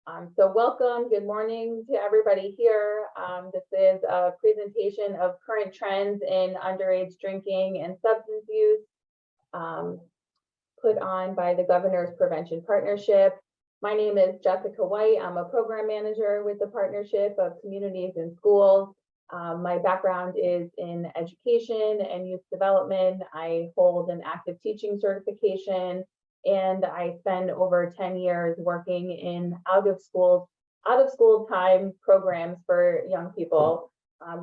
So welcome, good morning to everybody here. This is a presentation of current trends in underage drinking and substance use, um, put on by the Governor's Prevention Partnership. My name is Jessica White. I'm a program manager with the Partnership of Communities and Schools. My background is in education and youth development. I hold an active teaching certification, and I spend over 10 years working in out of school time programs for young people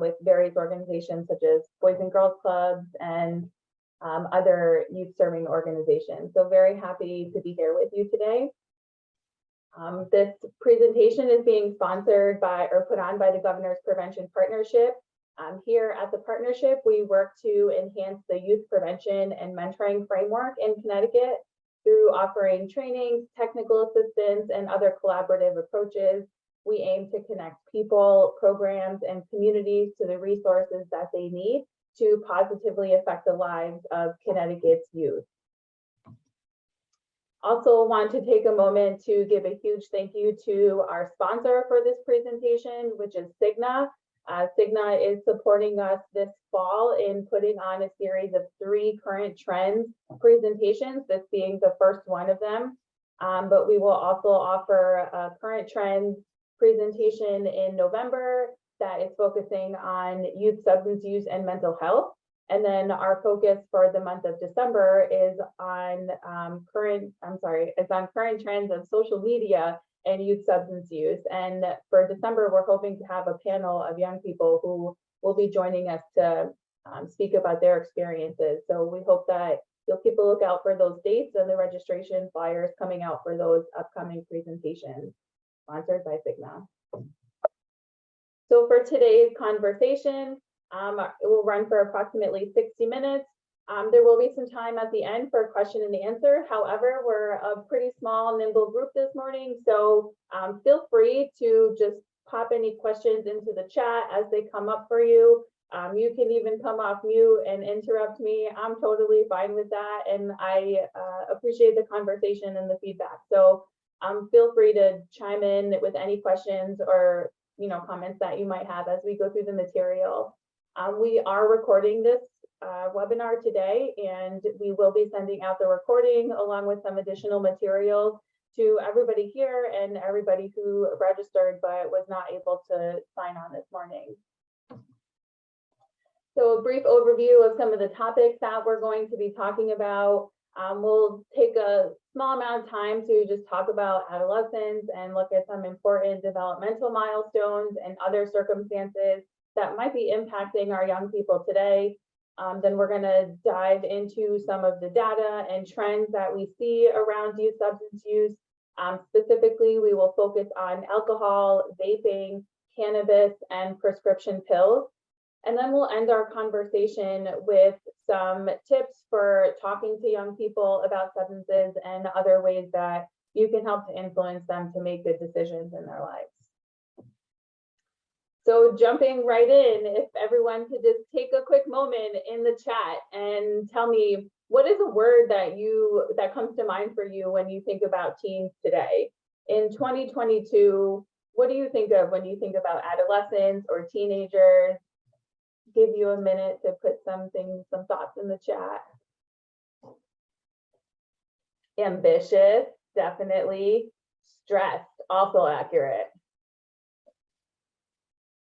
with various organizations such as Boys and Girls Clubs and other youth serving organizations. So very happy to be here with you today. This presentation is being sponsored by or put on by the Governor's Prevention Partnership. Here at the partnership, we work to enhance the youth prevention and mentoring framework in Connecticut through offering trainings, technical assistance, and other collaborative approaches. We aim to connect people, programs, and communities to the resources that they need to positively affect the lives of Connecticut's youth. Also want to take a moment to give a huge thank you to our sponsor for this presentation, which is Cigna. Cigna is supporting us this fall in putting on a series of 3 current trends presentations, this being the first one of them. But we will also offer a current trends presentation in November that is focusing on youth substance use and mental health. And then our focus for the month of December is on current trends of social media and youth substance use. And for December, we're hoping to have a panel of young people who will be joining us to speak about their experiences. So we hope that you'll keep a lookout for those dates and the registration flyers coming out for those upcoming presentations, sponsored by Cigna. So for today's conversation, it will run for approximately 60 minutes. There will be some time at the end for question and answer. However, we're a pretty small, nimble group this morning, so feel free to just pop any questions into the chat as they come up for you. You can even come off mute and interrupt me. I'm totally fine with that, and I appreciate the conversation and the feedback. So feel free to chime in with any questions or comments that you might have as we go through the material. We are recording this webinar today, and we will be sending out the recording along with some additional materials to everybody here and everybody who registered but was not able to sign on this morning. So a brief overview of some of the topics that we're going to be talking about. We'll take a small amount of time to just talk about adolescence and look at some important developmental milestones and other circumstances that might be impacting our young people today. Then we're going to dive into some of the data and trends that we see around youth substance use. Specifically, we will focus on alcohol, vaping, cannabis, and prescription pills. And then we'll end our conversation with some tips for talking to young people about substances and other ways that you can help to influence them to make good decisions in their lives. So jumping right in, if everyone could just take a quick moment in the chat and tell me, what is a word that comes to mind for you when you think about teens today? In 2022, what do you think of when you think about adolescents or teenagers? Give you a minute to put some thoughts in the chat. Ambitious, definitely. Stressed, also accurate.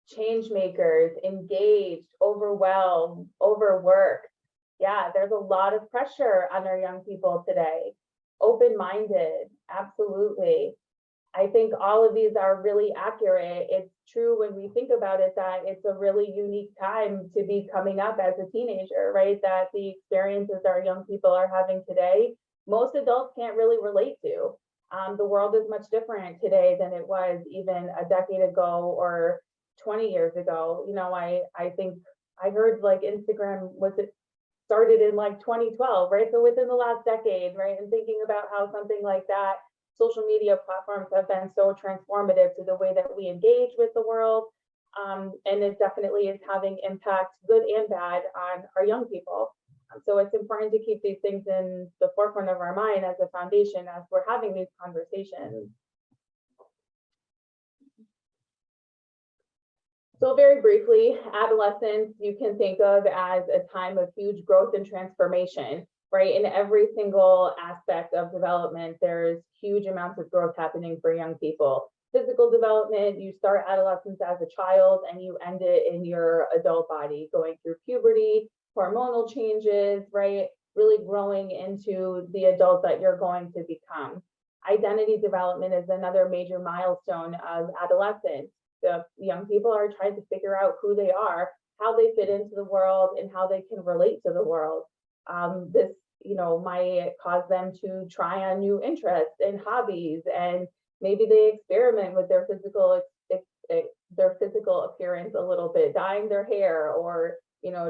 Change makers, engaged, overwhelmed, overworked. Yeah, there's a lot of pressure on our young people today. Open-minded, absolutely. I think all of these are really accurate. It's true when we think about it that it's a really unique time to be coming up as a teenager, right? That the experiences our young people are having today, most adults can't really relate to. The world is much different today than it was even a decade ago or 20 years ago. I think I heard like Instagram started in like 2012, right? So within the last decade, right? And thinking about how something like that, social media platforms have been so transformative to the way that we engage with the world. And it definitely is having impact, good and bad, on our young people. So it's important to keep these things in the forefront of our mind as a foundation as we're having these conversations. So very briefly, adolescence you can think of as a time of huge growth and transformation, right? In every single aspect of development, there's huge amounts of growth happening for young people. Physical development, you start adolescence as a child and you end it in your adult body, going through puberty, hormonal changes, right? Really growing into the adult that you're going to become. Identity development is another major milestone of adolescence. The young people are trying to figure out who they are, how they fit into the world, and how they can relate to the world. This, might cause them to try on new interests and hobbies, and maybe they experiment with their physical appearance a little bit, dyeing their hair, or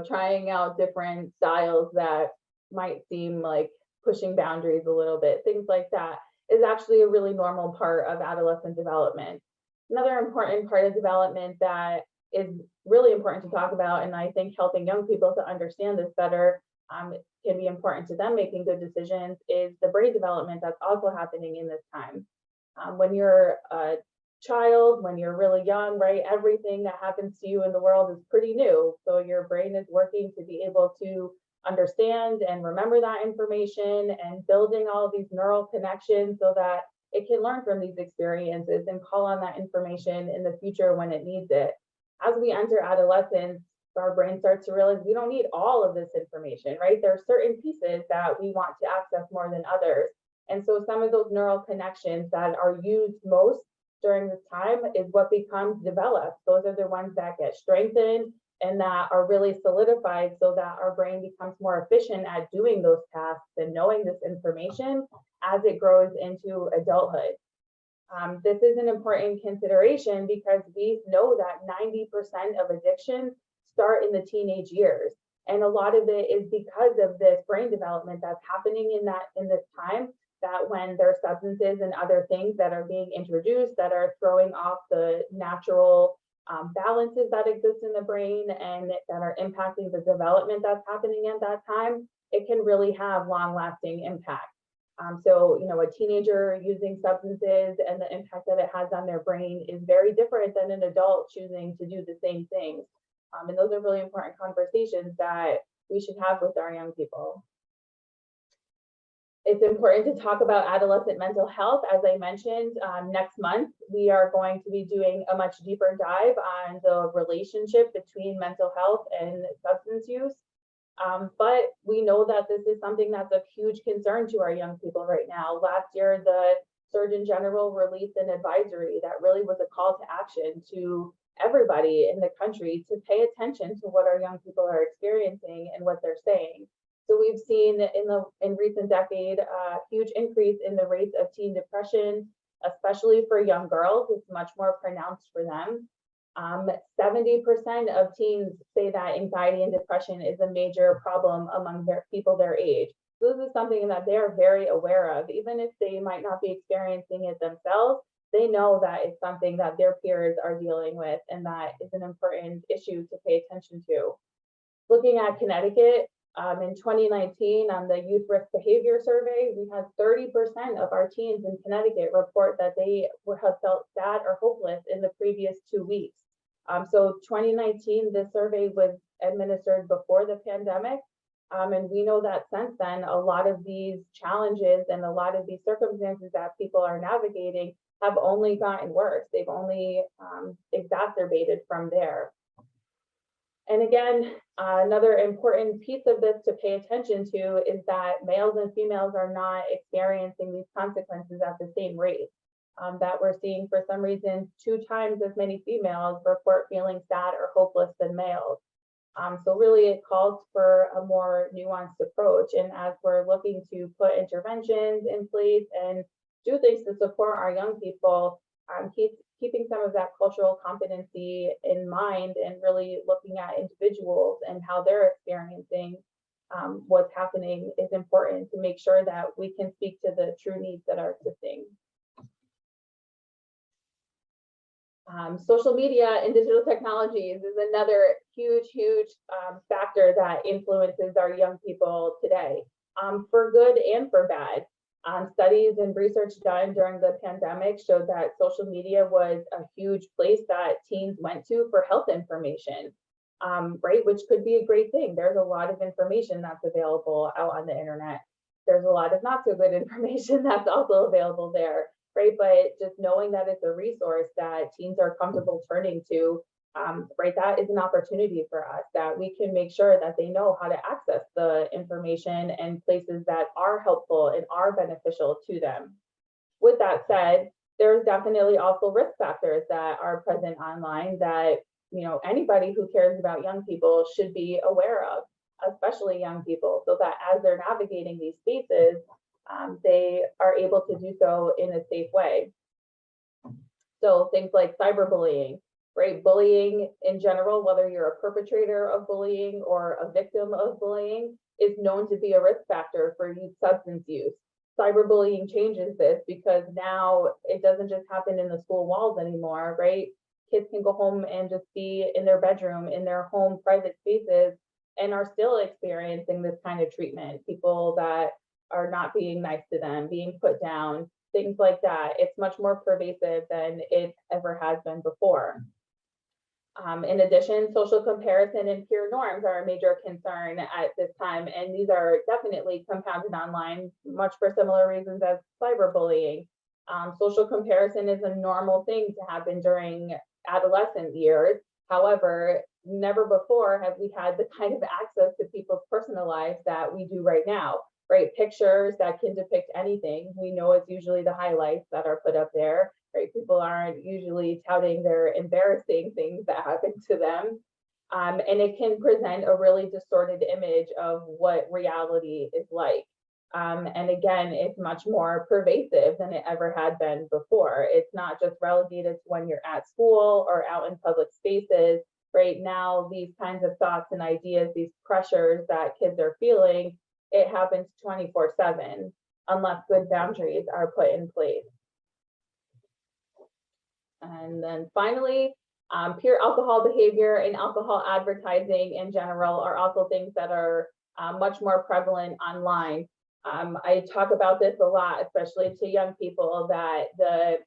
trying out different styles that might seem like pushing boundaries a little bit. Things like that is actually a really normal part of adolescent development. Another important part of development that is really important to talk about, and I think helping young people to understand this better can be important to them making good decisions, is the brain development that's also happening in this time. When you're a child, when you're really young, right, everything that happens to you in the world is pretty new. So your brain is working to be able to understand and remember that information and building all of these neural connections so that it can learn from these experiences and call on that information in the future when it needs it. As we enter adolescence, our brain starts to realize we don't need all of this information, right? There are certain pieces that we want to access more than others. And so some of those neural connections that are used most during this time is what becomes developed. Those are the ones that get strengthened and that are really solidified so that our brain becomes more efficient at doing those tasks and knowing this information as it grows into adulthood. This is an important consideration because we know that 90% of addictions start in the teenage years. And a lot of it is because of this brain development that's happening in this time, that when there are substances and other things that are being introduced that are throwing off the natural balances that exist in the brain and that are impacting the development that's happening at that time, it can really have long-lasting impact. So, a teenager using substances and the impact that it has on their brain is very different than an adult choosing to do the same things. And those are really important conversations that we should have with our young people. It's important to talk about adolescent mental health. As I mentioned, next month, we are going to be doing a much deeper dive on the relationship between mental health and substance use. But we know that this is something that's of huge concern to our young people right now. Last year, the Surgeon General released an advisory that really was a call to action to everybody in the country to pay attention to what our young people are experiencing and what they're saying. So we've seen in recent decade a huge increase in the rates of teen depression, especially for young girls. It's much more pronounced for them. 70% of teens say that anxiety and depression is a major problem among their people their age. So this is something that they are very aware of, even if they might not be experiencing it themselves. They know that it's something that their peers are dealing with, and that is an important issue to pay attention to. Looking at Connecticut, in 2019, on the Youth Risk Behavior Survey, we had 30% of our teens in Connecticut report that they have felt sad or hopeless in the previous 2 weeks. So 2019, this survey was administered before the pandemic. And we know that since then, a lot of these challenges and a lot of these circumstances that people are navigating have only gotten worse. They've only exacerbated from there. And again, another important piece of this to pay attention to is that males and females are not experiencing these consequences at the same rate. That we're seeing, for some reason, 2 times as many females report feeling sad or hopeless than males. So really it calls for a more nuanced approach. And as we're looking to put interventions in place and do things to support our young people, keeping some of that cultural competency in mind and really looking at individuals and how they're experiencing what's happening is important to make sure that we can speak to the true needs that are existing. Social media and digital technologies is another huge factor that influences our young people today, for good and for bad. Studies and research done during the pandemic showed that social media was a huge place that teens went to for health information, right? Which could be a great thing. There's a lot of information that's available out on the internet. There's a lot of not so good information that's also available there, right? But just knowing that it's a resource that teens are comfortable turning to, right, that is an opportunity for us, that we can make sure that they know how to access the information and places that are helpful and are beneficial to them. With that said, there's definitely also risk factors that are present online that, you know, anybody who cares about young people should be aware of, especially young people, so that as they're navigating these spaces, they are able to do so in a safe way. So things like cyberbullying, right? Bullying in general, whether you're a perpetrator of bullying or a victim of bullying, is known to be a risk factor for youth substance use. Cyberbullying changes this because now it doesn't just happen in the school walls anymore, right? Kids can go home and just be in their bedroom, in their home private spaces, and are still experiencing this kind of treatment. People that are not being nice to them, being put down, things like that. It's much more pervasive than it ever has been before. In addition, social comparison and peer norms are a major concern at this time, and these are definitely compounded online, much for similar reasons as cyberbullying. Social comparison is a normal thing to happen during adolescent years. However, never before have we had the kind of access to people's personal lives that we do right now, right? Pictures that can depict anything. We know it's usually the highlights that are put up there, right? People aren't usually touting their embarrassing things that happen to them. And it can present a really distorted image of what reality is like. And again, it's much more pervasive than it ever had been before. It's not just relegated to when you're at school or out in public spaces. Right now, these kinds of thoughts and ideas, these pressures that kids are feeling, it happens 24/7 unless good boundaries are put in place. And then finally, peer alcohol behavior and alcohol advertising in general are also things that are much more prevalent online. I talk about this a lot, especially to young people, that the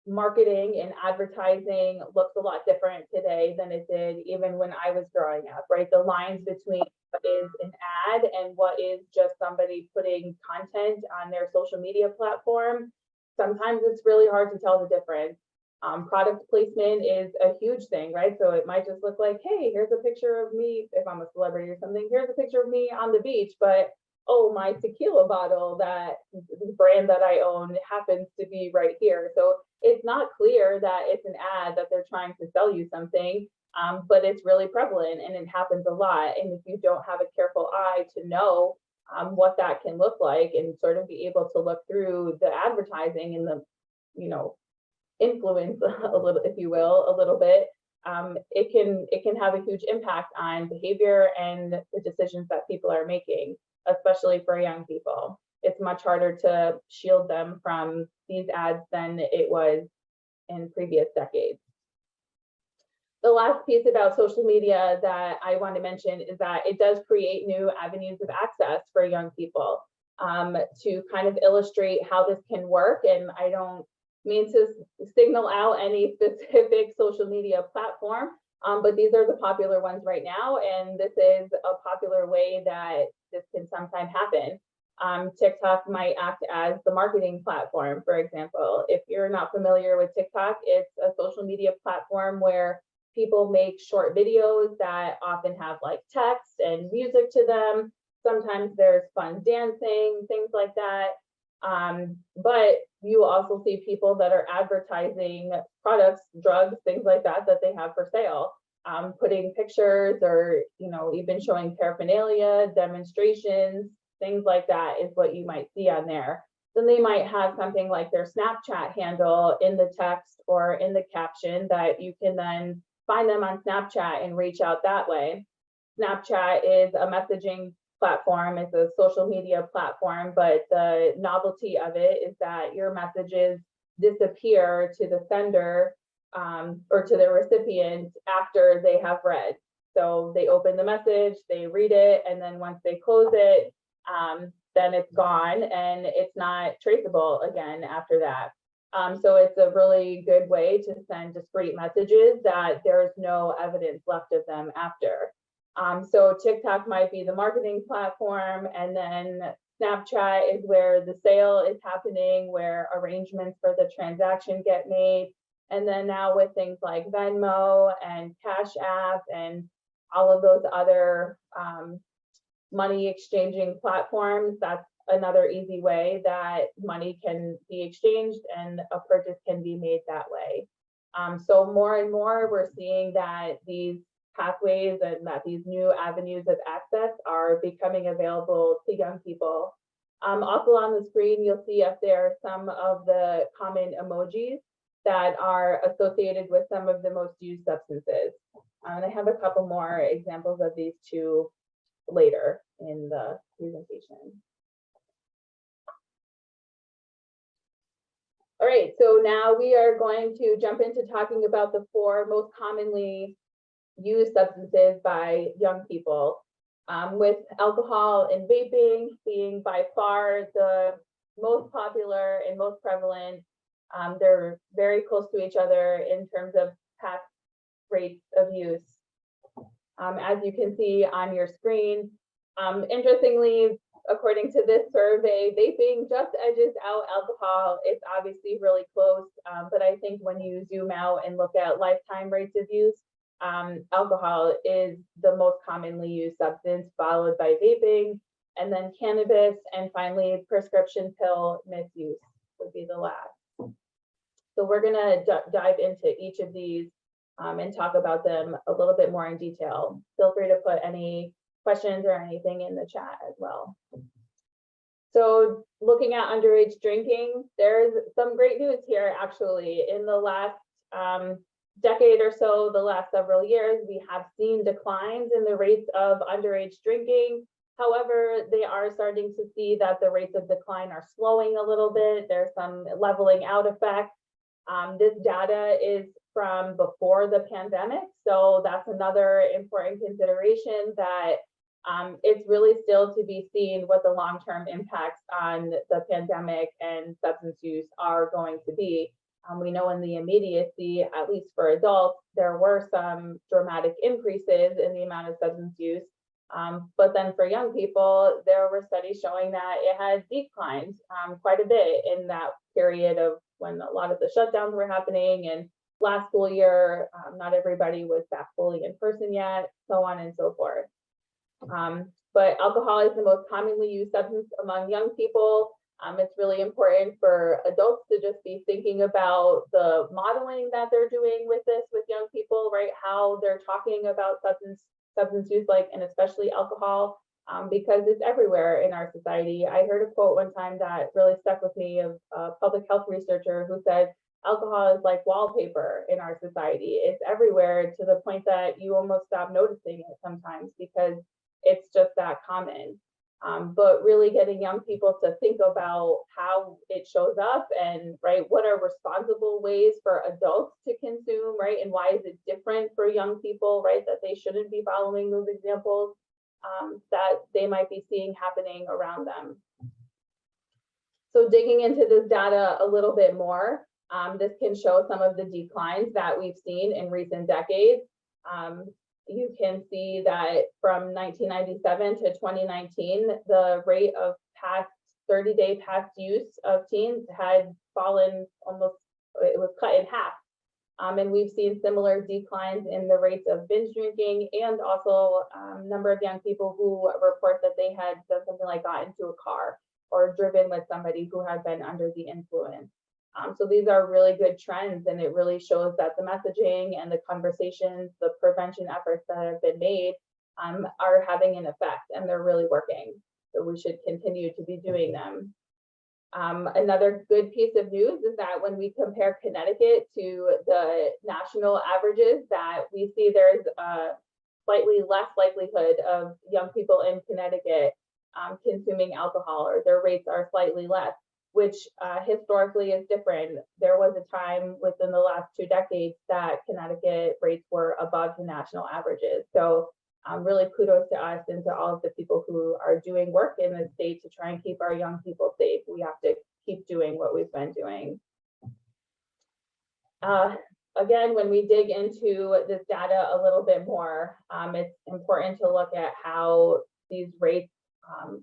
marketing and advertising looks a lot different today than it did even when I was growing up, right? The lines between what is an ad and what is just somebody putting content on their social media platform, sometimes it's really hard to tell the difference. Product placement is a huge thing, right? So it might just look like, hey, here's a picture of me, if I'm a celebrity or something, here's a picture of me on the beach, but oh, my tequila bottle, that the brand that I own happens to be right here. So it's not clear that it's an ad, that they're trying to sell you something, but it's really prevalent and it happens a lot. And if you don't have a careful eye to know what that can look like and sort of be able to look through the advertising and the, you know, influence a little, if you will, a little bit, it can have a huge impact on behavior and the decisions that people are making, especially for young people. It's much harder to shield them from these ads than it was in previous decades. The last piece about social media that I want to mention is that it does create new avenues of access for young people. To kind of illustrate how this can work, and I don't mean to signal out any specific social media platform, but these are the popular ones right now, and this is a popular way that this can sometimes happen. TikTok might act as the marketing platform, for example. If you're not familiar with TikTok, it's a social media platform where people make short videos that often have like text and music to them. Sometimes there's fun dancing, things like that. But you also see people that are advertising products, drugs, things like that, that they have for sale, putting pictures or, you know, even showing paraphernalia, demonstrations, things like that is what you might see on there. Then they might have something like their Snapchat handle in the text or in the caption that you can then find them on Snapchat and reach out that way. Snapchat is a messaging platform, it's a social media platform, but the novelty of it is that your messages disappear to the sender or to the recipient after they have read. So they open the message, they read it, and then once they close it, then it's gone and it's not traceable again after that. So it's a really good way to send discrete messages that there's no evidence left of them after. So TikTok might be the marketing platform, and then Snapchat is where the sale is happening, where arrangements for the transaction get made. And then now with things like Venmo and Cash App and all of those other money exchanging platforms, that's another easy way that money can be exchanged and a purchase can be made that way. So more and more we're seeing that these pathways and that these new avenues of access are becoming available to young people. Also on the screen, you'll see up there some of the common emojis that are associated with some of the most used substances. And I have a couple more examples of these two later in the presentation. All right, so now we are going to jump into talking about the 4 most commonly used substances by young people, with alcohol and vaping being by far the most popular and most prevalent. They're very close to each other in terms of past rates of use. As you can see on your screen, interestingly, according to this survey, vaping just edges out alcohol. It's obviously really close, but I think when you zoom out and look at lifetime rates of use, alcohol is the most commonly used substance, followed by vaping, and then cannabis, and finally prescription pill misuse would be the last. So we're gonna dive into each of these and talk about them a little bit more in detail. Feel free to put any questions or anything in the chat as well. So looking at underage drinking, there's some great news here actually. In the last decade or so, the last several years, we have seen declines in the rates of underage drinking. However, they are starting to see that the rates of decline are slowing a little bit. There's some leveling out effect. This data is from before the pandemic, so that's another important consideration, that it's really still to be seen what the long-term impacts on the pandemic and substance use are going to be. We know in the immediacy, at least for adults, there were some dramatic increases in the amount of substance use. But then for young people, there were studies showing that it had declined quite a bit in that period of when a lot of the shutdowns were happening, and last school year, not everybody was back fully in person yet, so on and so forth. But alcohol is the most commonly used substance among young people. It's really important for adults to just be thinking about the modeling that they're doing with this with young people, right? How they're talking about substance use, like, and especially alcohol, because it's everywhere in our society. I heard a quote one time that really stuck with me of a public health researcher who said, alcohol is like wallpaper in our society. It's everywhere to the point that you almost stop noticing it sometimes because it's just that common. But really getting young people to think about how it shows up and, right, what are responsible ways for adults to consume, right? And why is it different for young people, right? That they shouldn't be following those examples that they might be seeing happening around them. So digging into this data a little bit more, this can show some of the declines that we've seen in recent decades. You can see that from 1997 to 2019, the rate of past 30-day past use of teens had fallen almost, it was cut in half. And we've seen similar declines in the rates of binge drinking, and also number of young people who report that they had done something like got into a car or driven with somebody who had been under the influence. So these are really good trends, and it really shows that the messaging and the conversations, the prevention efforts that have been made are having an effect, and they're really working. So we should continue to be doing them. Another good piece of news is that when we compare Connecticut to the national averages, that we see there's a slightly less likelihood of young people in Connecticut consuming alcohol, or their rates are slightly less, which historically is different. There was a time within the last 2 decades that Connecticut rates were above the national averages. So really kudos to us and to all of the people who are doing work in the state to try and keep our young people safe. We have to keep doing what we've been doing. Again, when we dig into this data a little bit more, it's important to look at how these rates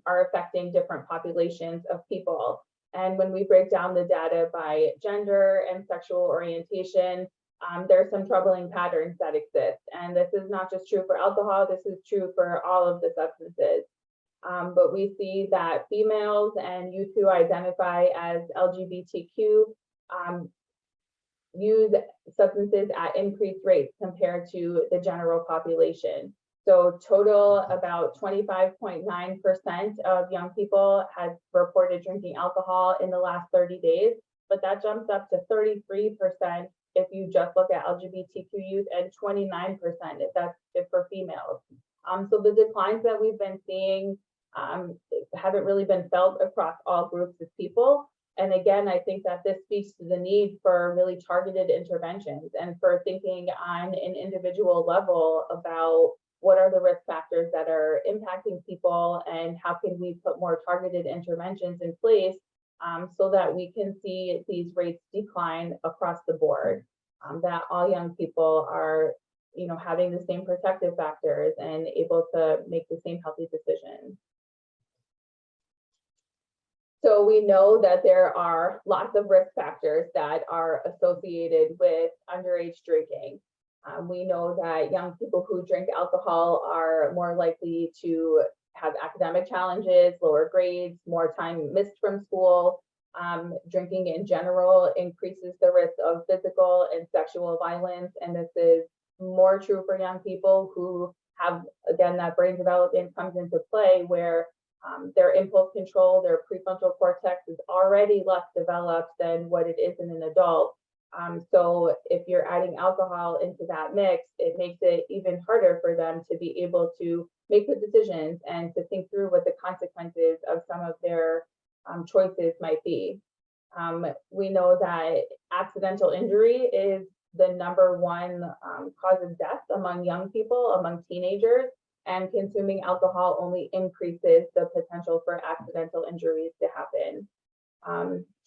are affecting different populations of people. And when we break down the data by gender and sexual orientation, there are some troubling patterns that exist. And this is not just true for alcohol, this is true for all of the substances. But we see that females and youth who identify as LGBTQ use substances at increased rates compared to the general population. So total, about 25.9% of young people has reported drinking alcohol in the last 30 days, but that jumps up to 33% if you just look at LGBTQ youth and 29% if for females. So the declines that we've been seeing haven't really been felt across all groups of people. And again, I think that this speaks to the need for really targeted interventions and for thinking on an individual level about what are the risk factors that are impacting people and how can we put more targeted interventions in place so that we can see these rates decline across the board, that all young people are having the same protective factors and able to make the same healthy decisions. So we know that there are lots of risk factors that are associated with underage drinking. We know that young people who drink alcohol are more likely to have academic challenges, lower grades, more time missed from school. Drinking in general increases the risk of physical and sexual violence. And this is more true for young people who have, again, that brain development comes into play where their impulse control, their prefrontal cortex is already less developed than what it is in an adult. So if you're adding alcohol into that mix, it makes it even harder for them to be able to make the decisions and to think through what the consequences of some of their choices might be. We know that accidental injury is the #1 cause of death among young people, among teenagers. And consuming alcohol only increases the potential for accidental injuries to happen.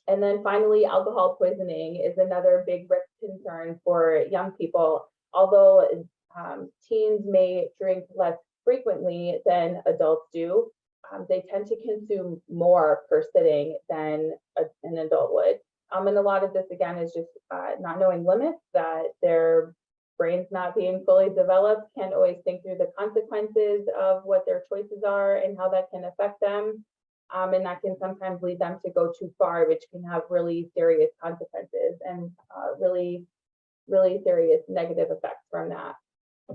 And then finally, alcohol poisoning is another big risk concern for young people. Although teens may drink less frequently than adults do, they tend to consume more per sitting than an adult would. And a lot of this, again, is just not knowing limits, that their brains not being fully developed, can't always think through the consequences of what their choices are and how that can affect them. And that can sometimes lead them to go too far, which can have really serious consequences and really, really serious negative effects from that. A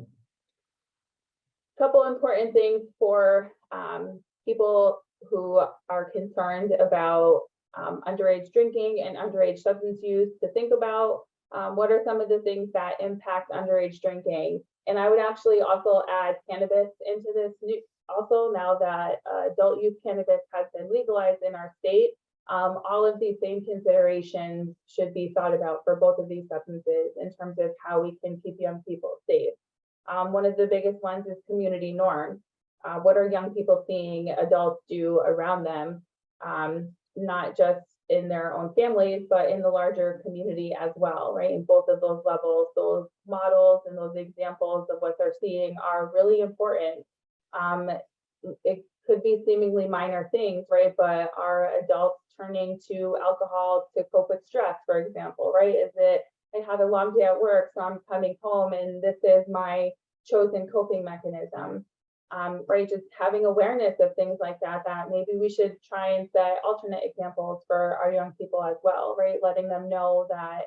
couple important things for people who are concerned about underage drinking and underage substance use to think about. What are some of the things that impact underage drinking? And I would actually also add cannabis into this also, now that adult use cannabis has been legalized in our state. All of these same considerations should be thought about for both of these substances in terms of how we can keep young people safe. One of the biggest ones is community norms. What are young people seeing adults do around them, not just in their own families, but in the larger community as well, right? In both of those levels, those models and those examples of what they're seeing are really important. It could be seemingly minor things, right? But are adults turning to alcohol to cope with stress, for example, right? Is it, I had a long day at work, so I'm coming home and this is my chosen coping mechanism? Right, just having awareness of things like that, that maybe we should try and set alternate examples for our young people as well, right? Letting them know that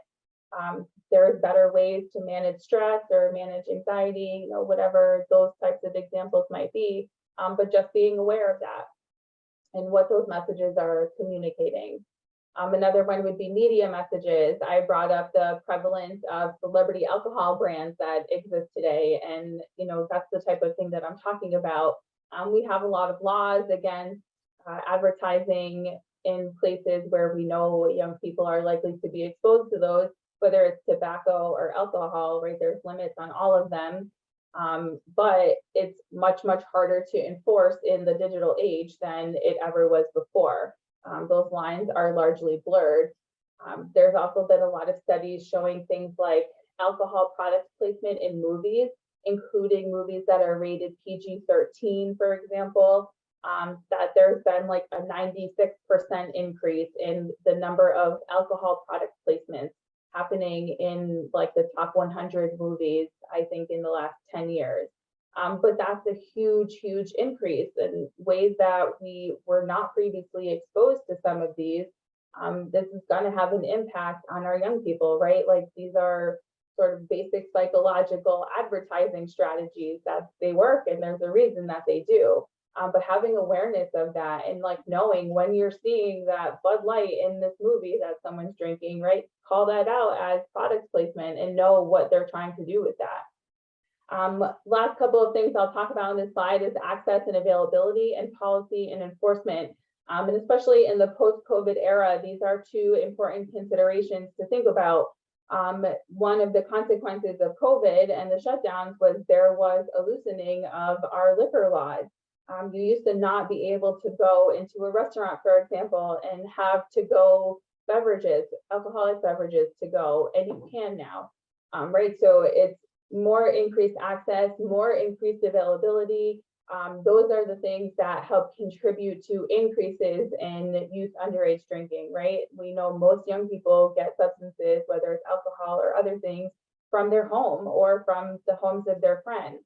there is better ways to manage stress or manage anxiety, whatever those types of examples might be, but just being aware of that and what those messages are communicating. Another one would be media messages. I brought up the prevalence of celebrity alcohol brands that exist today. And, that's the type of thing that I'm talking about. We have a lot of laws against advertising in places where we know young people are likely to be exposed to those, whether it's tobacco or alcohol, right? There's limits on all of them. but it's much, much harder to enforce in the digital age than it ever was before. Those lines are largely blurred. There's also been a lot of studies showing things like alcohol product placement in movies, including movies that are rated PG-13, for example, that there's been like a 96% increase in the number of alcohol product placements happening in like the top 100 movies, I think, in the last 10 years. But that's a huge, huge increase in ways that we were not previously exposed to some of these. This is going to have an impact on our young people, right? Like these are sort of basic psychological advertising strategies that they work, and there's a reason that they do. But having awareness of that and like knowing when you're seeing that Bud Light in this movie that someone's drinking, right? Call that out as product placement and know what they're trying to do with that. Last couple of things I'll talk about on this slide is access and availability and policy and enforcement. And especially in the post-COVID era, these are two important considerations to think about. One of the consequences of COVID and the shutdowns was there was a loosening of our liquor laws. You used to not be able to go into a restaurant, for example, and have to-go beverages, alcoholic beverages to go, and you can now, right? So it's more increased access, more increased availability. Those are the things that help contribute to increases in youth underage drinking, right? We know most young people get substances, whether it's alcohol or other things, from their home or from the homes of their friends.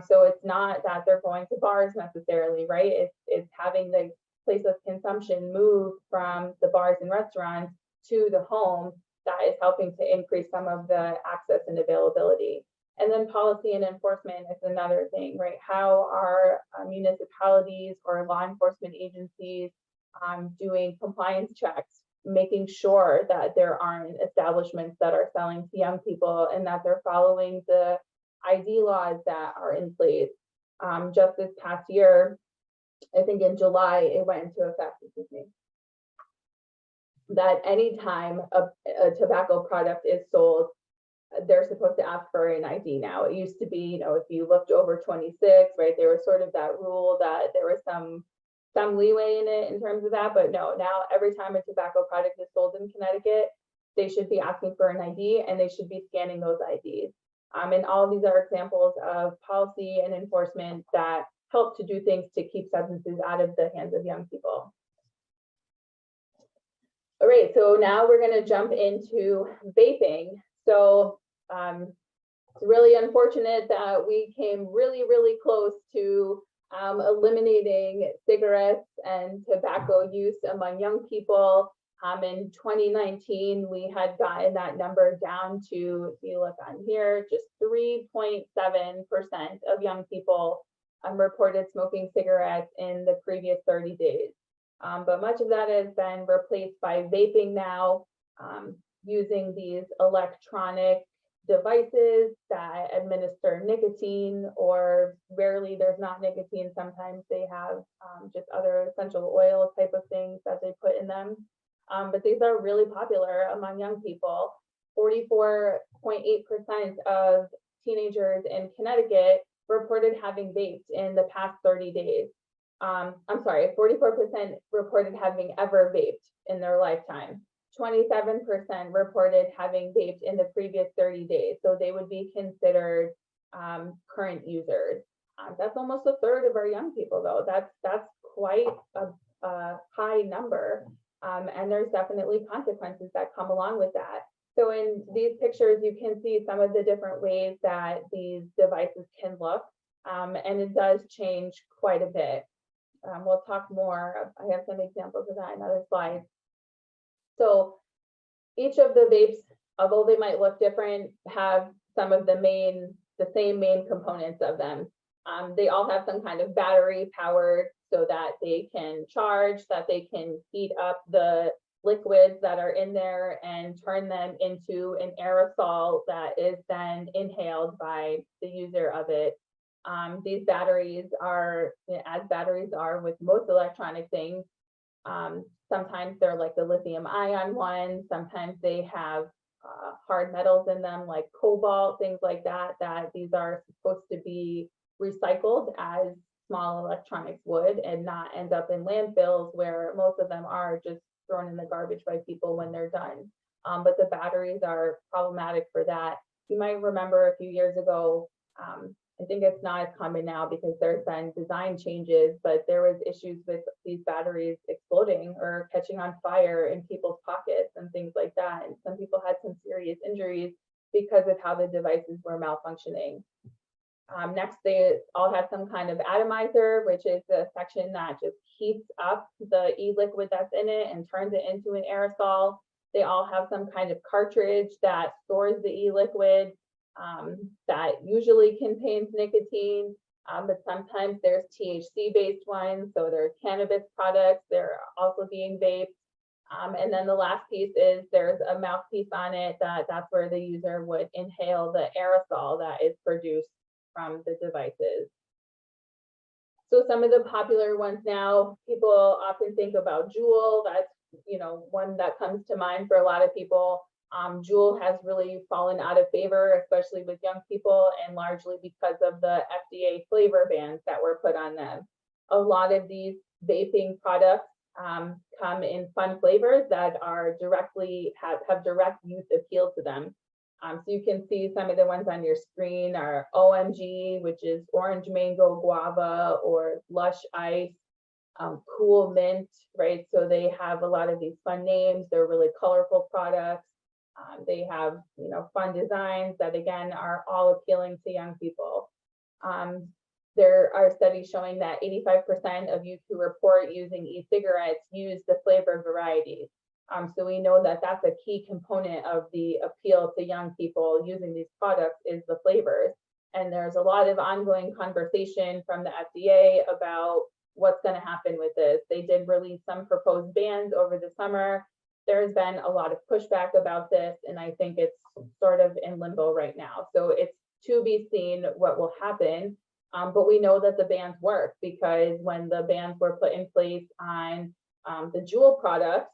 So it's not that they're going to bars necessarily, right? It's having the place of consumption move from the bars and restaurants to the home that is helping to increase some of the access and availability. And then policy and enforcement is another thing, right? How are municipalities or law enforcement agencies doing compliance checks, making sure that there aren't establishments that are selling to young people and that they're following the ID laws that are in place. Just this past year, I think in July, it went into effect, that anytime a tobacco product is sold, they're supposed to ask for an ID now. It used to be, you know, if you looked over 26, right, there was sort of that rule that there was some leeway in it in terms of that, but no, now every time a tobacco product is sold in Connecticut, they should be asking for an ID and they should be scanning those IDs. And all of these are examples of policy and enforcement that help to do things to keep substances out of the hands of young people. All right, so now we're going to jump into vaping. So it's really unfortunate that we came really, really close to eliminating cigarettes and tobacco use among young people. In 2019, we had gotten that number down to, if you look on here, just 3.7% of young people reported smoking cigarettes in the previous 30 days. But much of that has been replaced by vaping now, using these electronic devices that administer nicotine, or rarely there's not nicotine. Sometimes they have just other essential oil type of things that they put in them. But these are really popular among young people. 44.8% of teenagers in Connecticut reported having vaped in the past 30 days. I'm sorry, 44% reported having ever vaped in their lifetime. 27% reported having vaped in the previous 30 days. So they would be considered current users. That's almost a third of our young people, though. That's quite a high number. And there's definitely consequences that come along with that. So in these pictures, you can see some of the different ways that these devices can look, and it does change quite a bit. We'll talk more. I have some examples of that in other slides. So each of the vapes, although they might look different, have some of the same main components of them. They all have some kind of battery powered so that they can charge, that they can heat up the liquids that are in there and turn them into an aerosol that is then inhaled by the user of it. These batteries are, as batteries are with most electronic things, sometimes they're like the lithium ion ones, sometimes they have hard metals in them like cobalt, things like that, that these are supposed to be recycled as small electronics would and not end up in landfills where most of them are just thrown in the garbage by people when they're done. But the batteries are problematic for that. You might remember a few years ago, I think it's not as common now because there's been design changes, but there was issues with these batteries exploding or catching on fire in people's pockets and things like that. And some people had some serious injuries because of how the devices were malfunctioning. Next, they all have some kind of atomizer, which is the section that just heats up the e-liquid that's in it and turns it into an aerosol. They all have some kind of cartridge that stores the e-liquid that usually contains nicotine, but sometimes there's THC-based ones, so there's cannabis products. They're also being vaped. And then the last piece is there's a mouthpiece on it that's where the user would inhale the aerosol that is produced from the devices. So some of the popular ones now, people often think about Juul. That's, you know, one that comes to mind for a lot of people. Juul has really fallen out of favor, especially with young people, and largely because of the FDA flavor bans that were put on them. A lot of these vaping products come in fun flavors that are directly have direct youth appeal to them. So you can see some of the ones on your screen are OMG, which is orange mango guava, or Lush Ice, Cool Mint, right? So they have a lot of these fun names. They're really colorful products. They have, you know, fun designs that again are all appealing to young people. There are studies showing that 85% of youth who report using e-cigarettes use the flavor varieties. So we know that that's a key component of the appeal to young people using these products is the flavors. And there's a lot of ongoing conversation from the FDA about what's going to happen with this. They did release some proposed bans over the summer. There's been a lot of pushback about this, and I think it's sort of in limbo right now. So it's to be seen what will happen. But we know that the bans work because when the bans were put in place on the Juul products,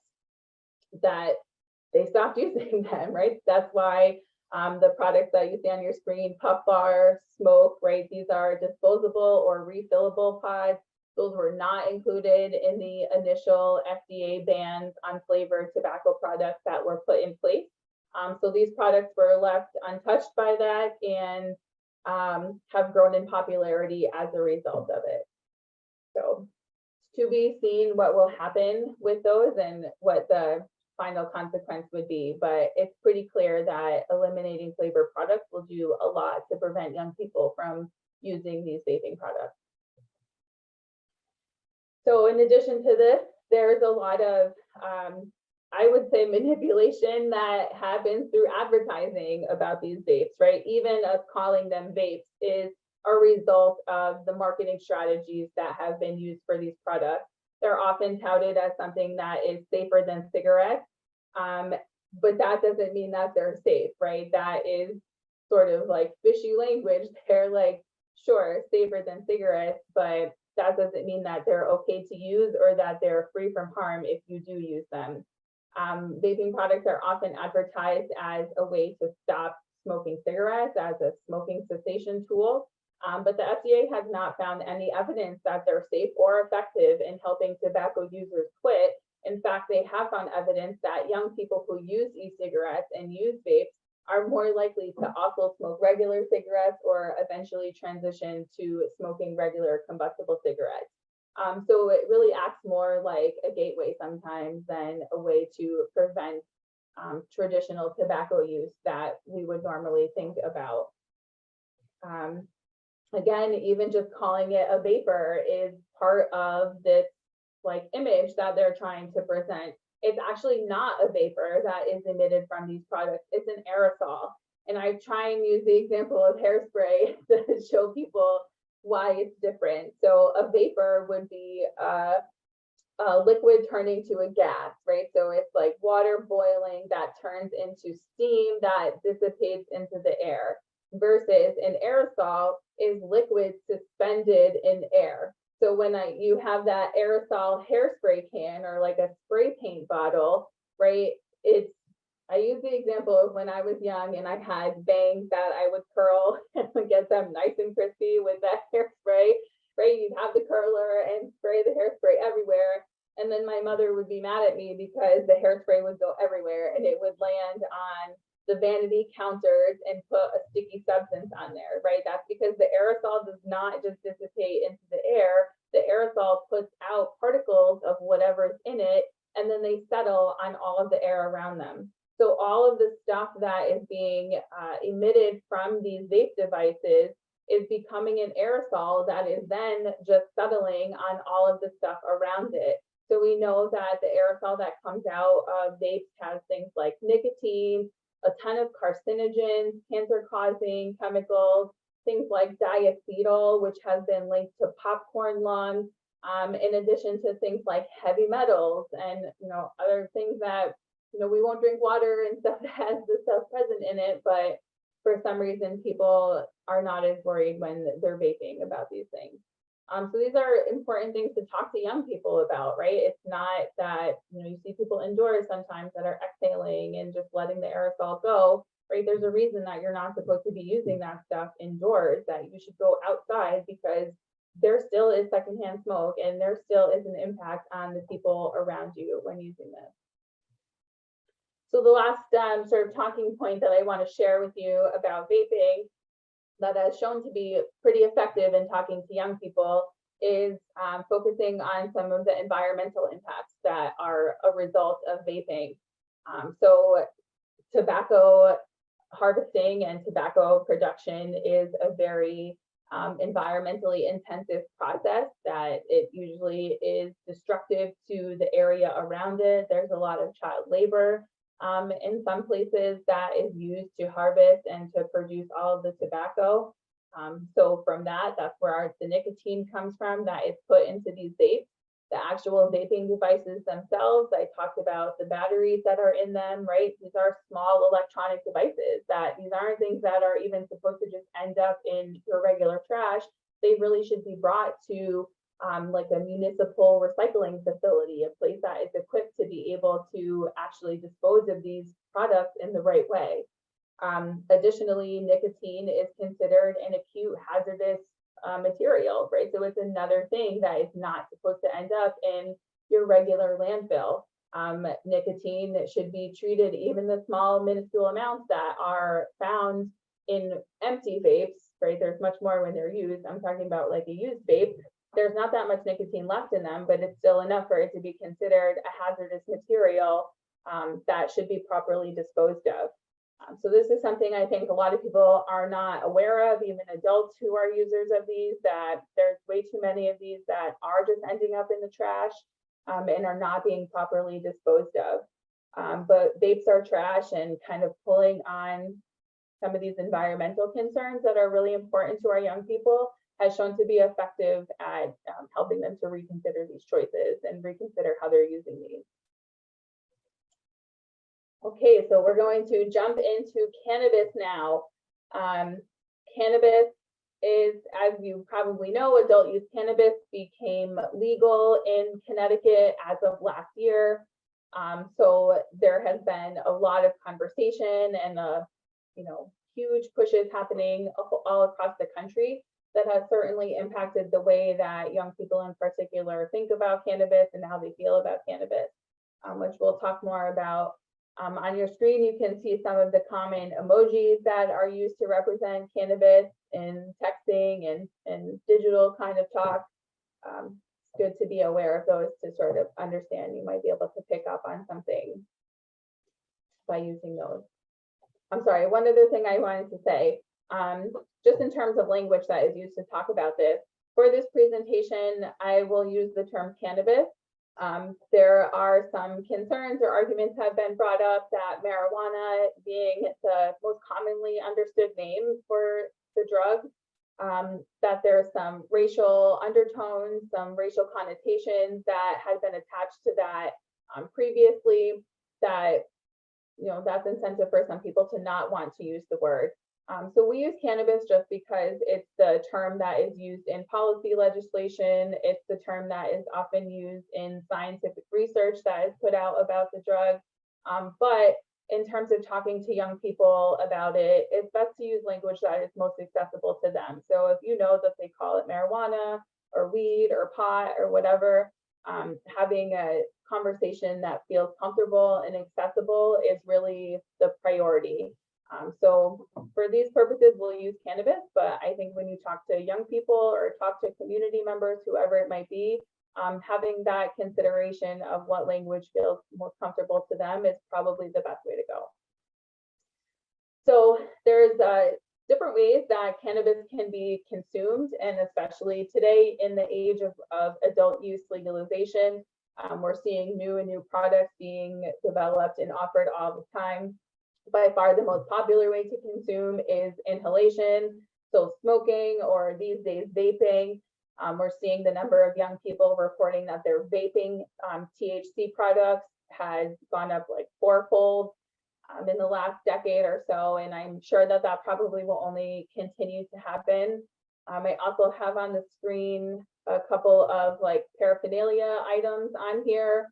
that they stopped using them, right? That's why the products that you see on your screen, Puff Bar, Smoke, right? These are disposable or refillable pods. Those were not included in the initial FDA bans on flavored tobacco products that were put in place. So these products were left untouched by that and have grown in popularity as a result of it. So to be seen what will happen with those and what the final consequence would be, but it's pretty clear that eliminating flavored products will do a lot to prevent young people from using these vaping products. So in addition to this, there's a lot of, I would say, manipulation that happens through advertising about these vapes, right? Even us calling them vapes is a result of the marketing strategies that have been used for these products. They're often touted as something that is safer than cigarettes, but that doesn't mean that they're safe, right? That is sort of like fishy language. They're like, sure, safer than cigarettes, but that doesn't mean that they're okay to use or that they're free from harm if you do use them. Vaping products are often advertised as a way to stop smoking cigarettes, as a smoking cessation tool. But the FDA has not found any evidence that they're safe or effective in helping tobacco users quit. In fact, they have found evidence that young people who use e-cigarettes and use vapes are more likely to also smoke regular cigarettes or eventually transition to smoking regular combustible cigarettes. So it really acts more like a gateway sometimes than a way to prevent traditional tobacco use that we would normally think about. Again, even just calling it a vapor is part of this like image that they're trying to present. It's actually not a vapor that is emitted from these products. It's an aerosol. And I try and use the example of hairspray to show people why it's different. So a vapor would be a liquid turning to a gas, right? So it's like water boiling that turns into steam that dissipates into the air, versus an aerosol is liquid suspended in air. So when you have that aerosol hairspray can or like a spray paint bottle, right, it's I use the example of when I was young and I had bangs that I would curl and would get them nice and crispy with that hairspray, right? You'd have the curler and spray the hairspray everywhere. And then my mother would be mad at me because the hairspray would go everywhere and it would land on the vanity counters and put a sticky substance on there, right? That's because the aerosol does not just dissipate into the air. The aerosol puts out particles of whatever's in it, and then they settle on all of the air around them. So all of the stuff that is being emitted from these vape devices is becoming an aerosol that is then just settling on all of the stuff around it. So we know that the aerosol that comes out of vapes has things like nicotine, a ton of carcinogens, cancer-causing chemicals, things like diacetyl, which has been linked to popcorn lung, in addition to things like heavy metals and other things that we won't drink water and stuff that has this stuff present in it, but for some reason people are not as worried when they're vaping about these things. So these are important things to talk to young people about, right? It's not that you see people indoors sometimes that are exhaling and just letting the aerosol go, right? There's a reason that you're not supposed to be using that stuff indoors, that you should go outside, because there still is secondhand smoke and there still is an impact on the people around you when using this. So the last sort of talking point that I want to share with you about vaping that has shown to be pretty effective in talking to young people is focusing on some of the environmental impacts that are a result of vaping. So tobacco harvesting and tobacco production is a very environmentally intensive process, that it usually is destructive to the area around it. There's a lot of child labor in some places that is used to harvest and to produce all of the tobacco. So from that's where the nicotine comes from, that is put into these vapes. The actual vaping devices themselves, I talked about the batteries that are in them, right? These are small electronic devices, that these aren't things that are even supposed to just end up in your regular trash. They really should be brought to like a municipal recycling facility, a place that is equipped to be able to actually dispose of these products in the right way. Additionally, nicotine is considered an acute hazardous material, right? So it's another thing that is not supposed to end up in your regular landfill. Nicotine should be treated, even the small minuscule amounts that are found in empty vapes, right? There's much more when they're used. I'm talking about like a used vape. There's not that much nicotine left in them, but it's still enough for it to be considered a hazardous material that should be properly disposed of. So this is something I think a lot of people are not aware of, even adults who are users of these, that there's way too many of these that are just ending up in the trash and are not being properly disposed of. But vapes are trash, and kind of pulling on some of these environmental concerns that are really important to our young people has shown to be effective at helping them to reconsider these choices and reconsider how they're using these. Okay, so we're going to jump into cannabis now. Cannabis is, as you probably know, adult use cannabis became legal in Connecticut as of last year. So there has been a lot of conversation and huge pushes happening all across the country that has certainly impacted the way that young people in particular think about cannabis and how they feel about cannabis, which we'll talk more about. On your screen, you can see some of the common emojis that are used to represent cannabis in texting and digital kind of talk. It's good to be aware of those to sort of understand. You might be able to pick up on something by using those. I'm sorry, one other thing I wanted to say, just in terms of language that is used to talk about this. For this presentation, I will use the term cannabis. There are some concerns or arguments have been brought up that marijuana, being the most commonly understood name for the drug, that there's some racial undertones, some racial connotations that had been attached to that previously, that that's incentive for some people to not want to use the word. So we use cannabis just because it's the term that is used in policy legislation. It's the term that is often used in scientific research that is put out about the drug. But in terms of talking to young people about it, it's best to use language that is most accessible to them. So if you know that they call it marijuana or weed or pot or whatever, having a conversation that feels comfortable and accessible is really the priority. So for these purposes, we'll use cannabis, but I think when you talk to young people or talk to community members, whoever it might be, having that consideration of what language feels most comfortable to them is probably the best way to go. So there's different ways that cannabis can be consumed, and especially today in the age of adult use legalization, we're seeing new products being developed and offered all the time. By far the most popular way to consume is inhalation, so smoking, or these days vaping. We're seeing the number of young people reporting that their vaping THC products has gone up like fourfold in the last decade or so, and I'm sure that that probably will only continue to happen. I also have on the screen a couple of like paraphernalia items on here.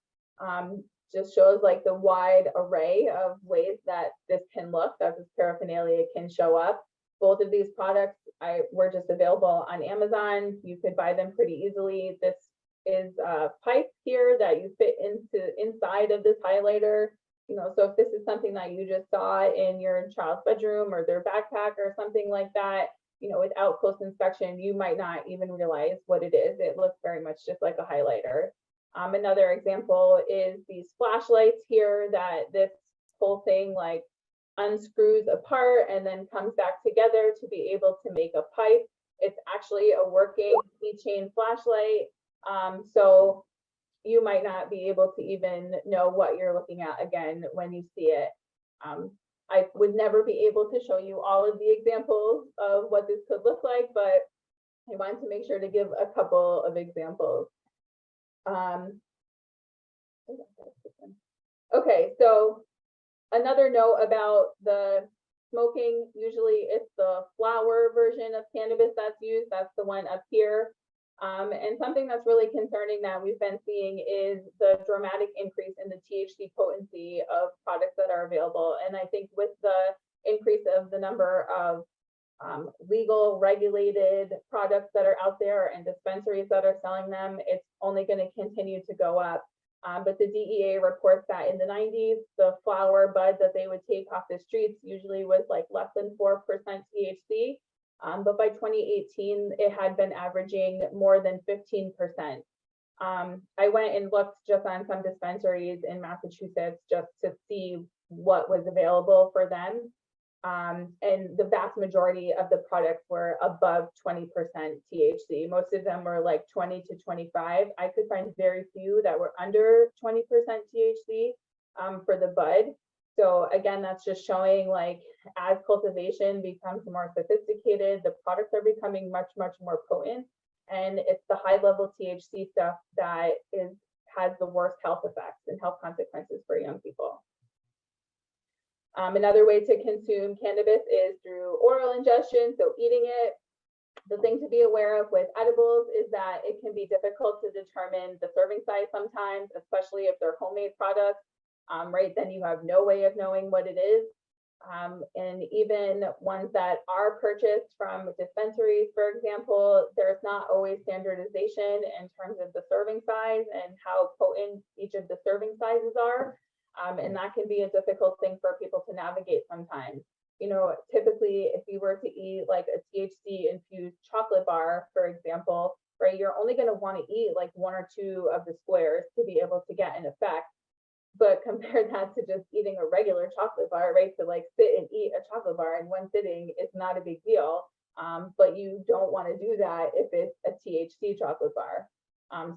Just shows like the wide array of ways that this can look, that this paraphernalia can show up. Both of these products were just available on Amazon. You could buy them pretty easily. This is a pipe here that you fit inside of this highlighter. You know, so if this is something that you just saw in your child's bedroom or their backpack or something like that, you know, without close inspection, you might not even realize what it is. It looks very much just like a highlighter. Another example is these flashlights here that this whole thing like unscrews apart and then comes back together to be able to make a pipe. It's actually a working keychain flashlight. So you might not be able to even know what you're looking at again when you see it. I would never be able to show you all of the examples of what this could look like, but I wanted to make sure to give a couple of examples. Okay, so another note about the smoking, usually it's the flower version of cannabis that's used. That's the one up here. And something that's really concerning that we've been seeing is the dramatic increase in the THC potency of products that are available. And I think with the increase of the number of legal regulated products that are out there and dispensaries that are selling them, it's only going to continue to go up. But the DEA reports that in the 90s, the flower bud that they would take off the streets usually was like less than 4% THC. But by 2018, it had been averaging more than 15%. I went and looked just on some dispensaries in Massachusetts just to see what was available for them. And the vast majority of the products were above 20% THC. Most of them were like 20 to 25. I could find very few that were under 20% THC for the bud. So again, that's just showing like as cultivation becomes more sophisticated, the products are becoming much more potent. And it's the high level THC stuff that has the worst health effects and health consequences for young people. Another way to consume cannabis is through oral ingestion, so eating it. The thing to be aware of with edibles is that it can be difficult to determine the serving size sometimes, especially if they're homemade products, right? Then you have no way of knowing what it is. And even ones that are purchased from dispensaries, for example, there's not always standardization in terms of the serving size and how potent each of the serving sizes are. And that can be a difficult thing for people to navigate sometimes. You know, typically, if you were to eat like a THC infused chocolate bar, for example, right, you're only going to want to eat like 1 or 2 of the squares to be able to get an effect. But compare that to just eating a regular chocolate bar, right? To like sit and eat a chocolate bar in one sitting is not a big deal. But you don't want to do that if it's a THC chocolate bar.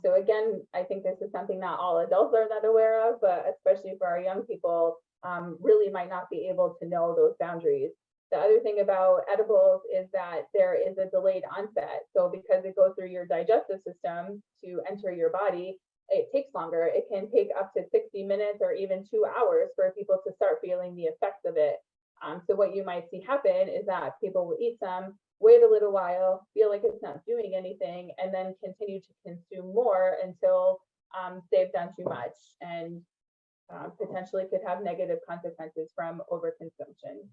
So again, I think this is something not all adults are that aware of, but especially for our young people, really might not be able to know those boundaries. The other thing about edibles is that there is a delayed onset. So because it goes through your digestive system to enter your body, it takes longer. It can take up to 60 minutes or even 2 hours for people to start feeling the effects of it. So what you might see happen is that people will eat some, wait a little while, feel like it's not doing anything, and then continue to consume more until they've done too much. And potentially could have negative consequences from overconsumption.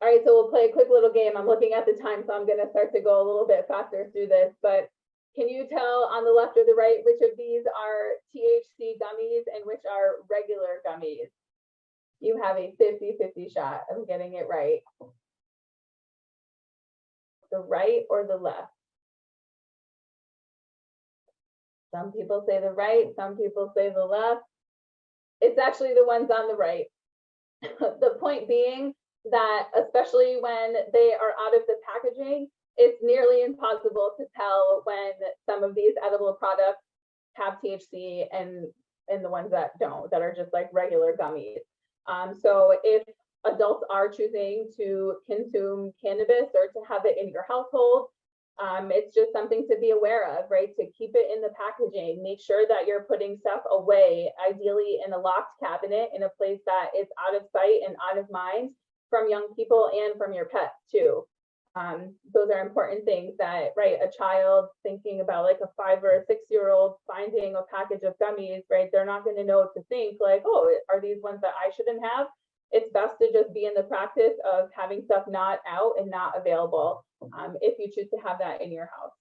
All right, so we'll play a quick little game. I'm looking at the time, so I'm going to start to go a little bit faster through this, but can you tell on the left or the right which of these are THC gummies and which are regular gummies? You have a 50-50 shot of getting it right. The right or the left? Some people say the right, some people say the left. It's actually the ones on the right. The point being that especially when they are out of the packaging, it's nearly impossible to tell when some of these edible products have THC and the ones that don't, that are just like regular gummies. So if adults are choosing to consume cannabis or to have it in your household, it's just something to be aware of, right? To keep it in the packaging, make sure that you're putting stuff away, ideally in a locked cabinet, in a place that is out of sight and out of mind from young people and from your pets too. Those are important things that, right, a child thinking about like a 5 or a 6-year-old finding a package of gummies, right, they're not going to know what to think, like, oh, are these ones that I shouldn't have? It's best to just be in the practice of having stuff not out and not available if you choose to have that in your house.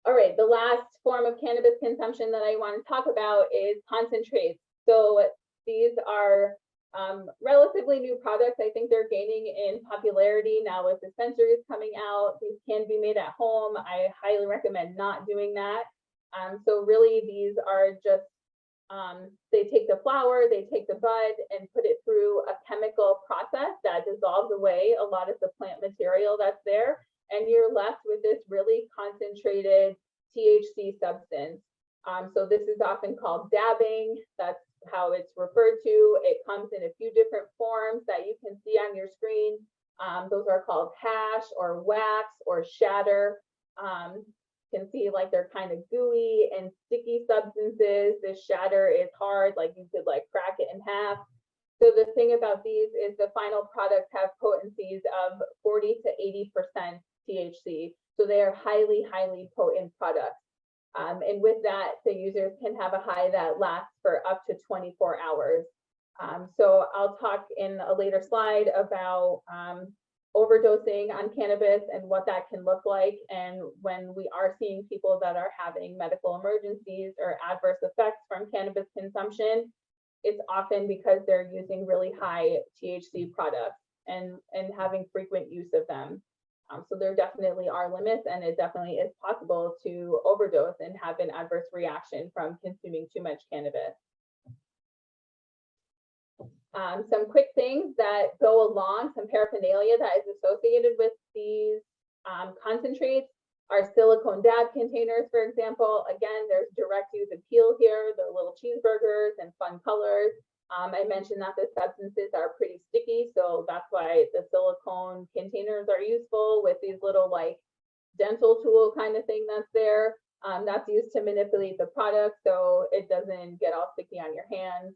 All right, the last form of cannabis consumption that I want to talk about is concentrates. So these are relatively new products. I think they're gaining in popularity now with dispensaries coming out. These can be made at home. I highly recommend not doing that. So really these are just, they take the flower, they take the bud and put it through a chemical process that dissolves away a lot of the plant material that's there. And you're left with this really concentrated THC substance. So this is often called dabbing. That's how it's referred to. It comes in a few different forms that you can see on your screen. Those are called hash or wax or shatter. You can see like they're kind of gooey and sticky substances. The shatter is hard, like you could like crack it in half. So the thing about these is the final products have potencies of 40 to 80% THC. So they are highly, highly potent products. And with that, the users can have a high that lasts for up to 24 hours. So I'll talk in a later slide about overdosing on cannabis and what that can look like. And when we are seeing people that are having medical emergencies or adverse effects from cannabis consumption, it's often because they're using really high THC products and having frequent use of them. So there definitely are limits, and it definitely is possible to overdose and have an adverse reaction from consuming too much cannabis. Some quick things that go along, some paraphernalia that is associated with these concentrates are silicone dab containers, for example. Again, there's direct use appeal here, the little cheeseburgers and fun colors. I mentioned that the substances are pretty sticky, so that's why the silicone containers are useful with these little like dental tool kind of thing that's there. That's used to manipulate the product so it doesn't get all sticky on your hands.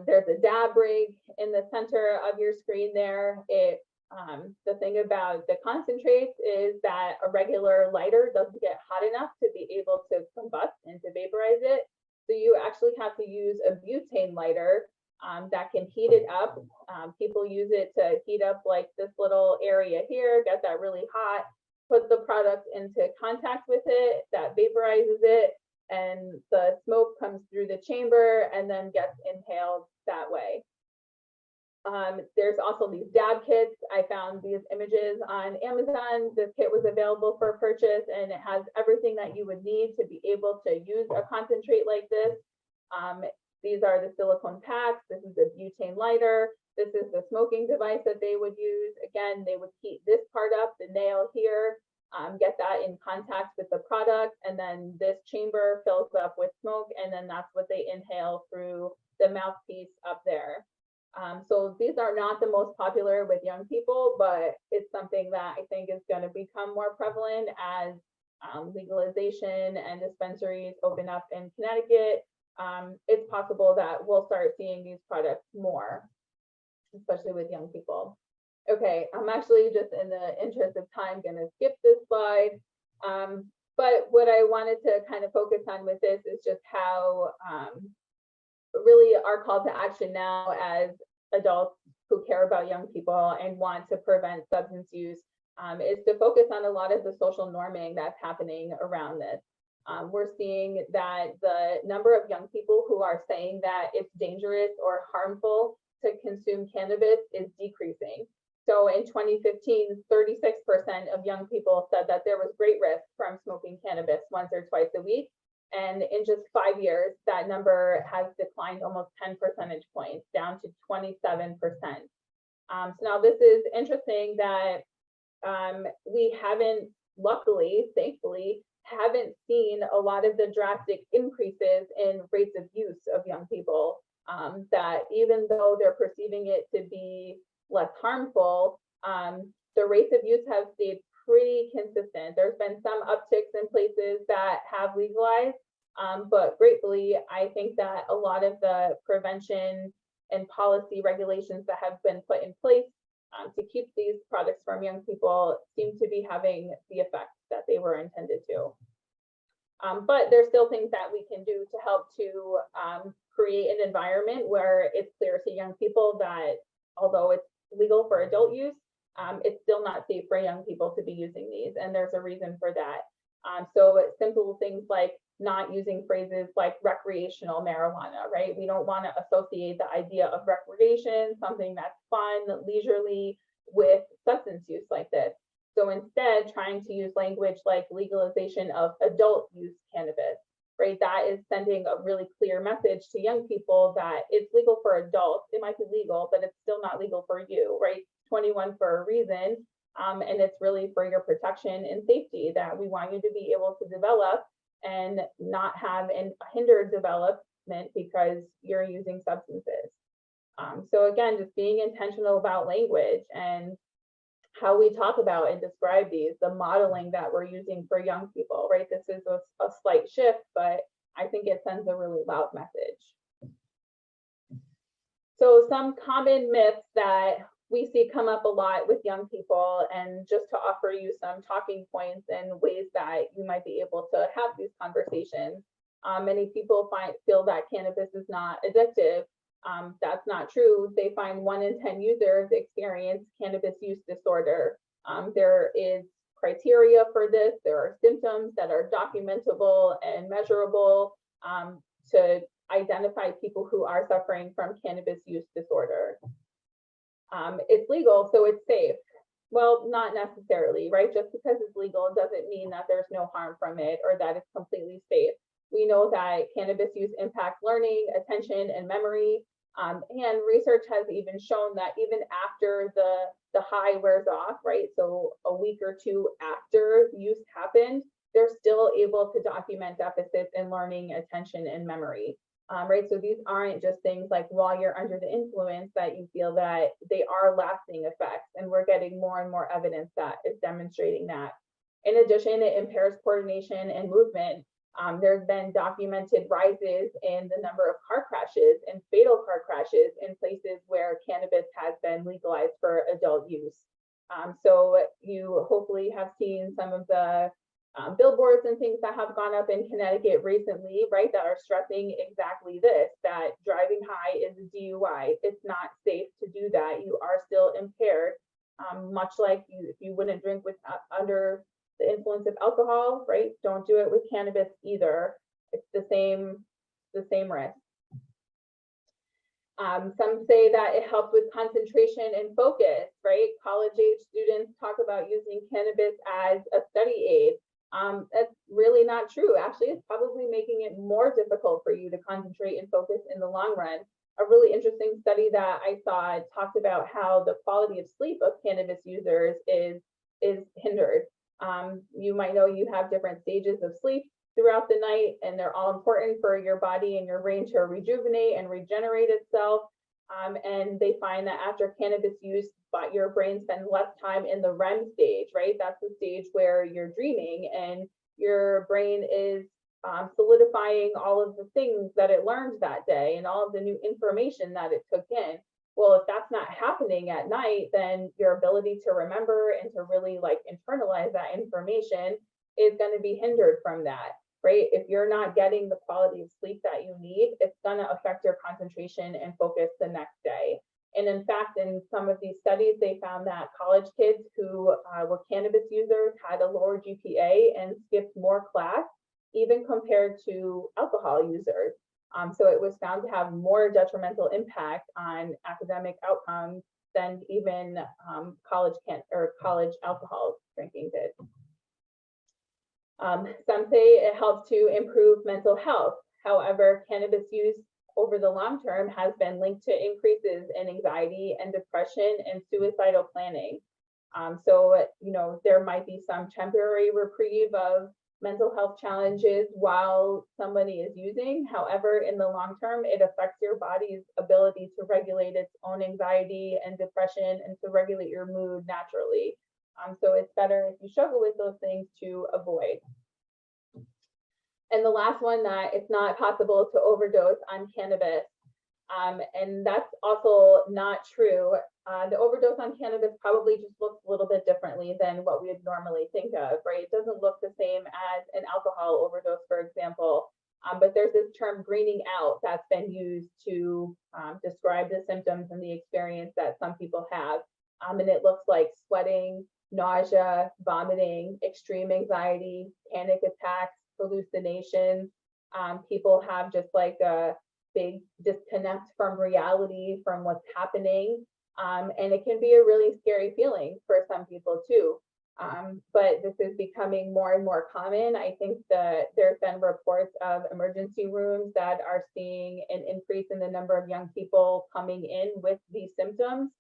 There's a dab rig in the center of your screen there. The thing about the concentrates is that a regular lighter doesn't get hot enough to be able to combust and to vaporize it. So you actually have to use a butane lighter that can heat it up. People use it to heat up like this little area here, get that really hot, put the product into contact with it, that vaporizes it, and the smoke comes through the chamber and then gets inhaled that way. There's also these dab kits. I found these images on Amazon. This kit was available for purchase, and it has everything that you would need to be able to use a concentrate like this. These are the silicone packs. This is the butane lighter. This is the smoking device that they would use. Again, they would heat this part up, the nail here, get that in contact with the product, and then this chamber fills up with smoke, and then that's what they inhale through the mouthpiece up there. So these are not the most popular with young people, but it's something that I think is going to become more prevalent as legalization and dispensaries open up in Connecticut. It's possible that we'll start seeing these products more, especially with young people. Okay, I'm actually just in the interest of time going to skip this slide. But what I wanted to kind of focus on with this is just how really our call to action now as adults who care about young people and want to prevent substance use is to focus on a lot of the social norming that's happening around this. We're seeing that the number of young people who are saying that it's dangerous or harmful to consume cannabis is decreasing. So in 2015, 36% of young people said that there was great risk from smoking cannabis once or twice a week. And in just 5 years, that number has declined almost 10 percentage points, down to 27%. So now this is interesting that we haven't, luckily, thankfully, haven't seen a lot of the drastic increases in rates of use of young people, that even though they're perceiving it to be less harmful, the rates of use have stayed pretty consistent. There's been some upticks in places that have legalized, but gratefully, I think that a lot of the prevention and policy regulations that have been put in place to keep these products from young people seem to be having the effect that they were intended to. But there's still things that we can do to help to create an environment where it's clear to young people that although it's legal for adult use, it's still not safe for young people to be using these, and there's a reason for that. So simple things like not using phrases like recreational marijuana, right? We don't want to associate the idea of recreation, something that's fun, leisurely, with substance use like this. So instead, trying to use language like legalization of adult use cannabis, right? That is sending a really clear message to young people that it's legal for adults. It might be legal, but it's still not legal for you, right? 21 for a reason. And it's really for your protection and safety that we want you to be able to develop and not have an hindered development because you're using substances. So again, just being intentional about language and how we talk about and describe these, the modeling that we're using for young people, right? This is a slight shift, but I think it sends a really loud message. So some common myths that we see come up a lot with young people, and just to offer you some talking points and ways that you might be able to have these conversations. Many people feel that cannabis is not addictive. That's not true. They find 1 in 10 users experience cannabis use disorder. There is criteria for this. There are symptoms that are documentable and measurable to identify people who are suffering from cannabis use disorder. It's legal, so it's safe. Well, not necessarily, right? Just because it's legal doesn't mean that there's no harm from it or that it's completely safe. We know that cannabis use impacts learning, attention, and memory. And research has even shown that even after the high wears off, right? So a week or two after use happened, they're still able to document deficits in learning, attention, and memory. Right, so these aren't just things like while you're under the influence that you feel that they are lasting effects, and we're getting more and more evidence that is demonstrating that. In addition, it impairs coordination and movement. There's been documented rises in the number of car crashes and fatal car crashes in places where cannabis has been legalized for adult use. So you hopefully have seen some of the billboards and things that have gone up in Connecticut recently, right, that are stressing exactly this, that driving high is a DUI. It's not safe to do that. You are still impaired, much like if you wouldn't drink with under the influence of alcohol, right? Don't do it with cannabis either. It's the same risk. Some say that it helps with concentration and focus, right? College-age students talk about using cannabis as a study aid. That's really not true. Actually, it's probably making it more difficult for you to concentrate and focus in the long run. A really interesting study that I saw talked about how the quality of sleep of cannabis users is hindered. You might know you have different stages of sleep throughout the night, and they're all important for your body and your brain to rejuvenate and regenerate itself. And they find that after cannabis use, but your brain spends less time in the REM stage, right? That's the stage where you're dreaming and your brain is solidifying all of the things that it learned that day and all of the new information that it took in. Well, if that's not happening at night, then your ability to remember and to really like internalize that information is going to be hindered from that, right? If you're not getting the quality of sleep that you need, it's going to affect your concentration and focus the next day. And in fact, in some of these studies, they found that college kids who were cannabis users had a lower GPA and skipped more class, even compared to alcohol users. So it was found to have more detrimental impact on academic outcomes than even college alcohol drinking did. Some say it helps to improve mental health. However, cannabis use over the long term has been linked to increases in anxiety and depression and suicidal planning. So, you know, there might be some temporary reprieve of mental health challenges while somebody is using. However, in the long term, it affects your body's ability to regulate its own anxiety and depression and to regulate your mood naturally. So it's better if you struggle with those things to avoid. And the last one, that it's not possible to overdose on cannabis. And that's also not true. The overdose on cannabis probably just looks a little bit differently than what we would normally think of, right? It doesn't look the same as an alcohol overdose, for example. But there's this term greening out that's been used to describe the symptoms and the experience that some people have. And it looks like sweating, nausea, vomiting, extreme anxiety, panic attacks, hallucinations. People have just like a big disconnect from reality, from what's happening. And it can be a really scary feeling for some people too. But this is becoming more and more common. I think that there's been reports of emergency rooms that are seeing an increase in the number of young people coming in with these symptoms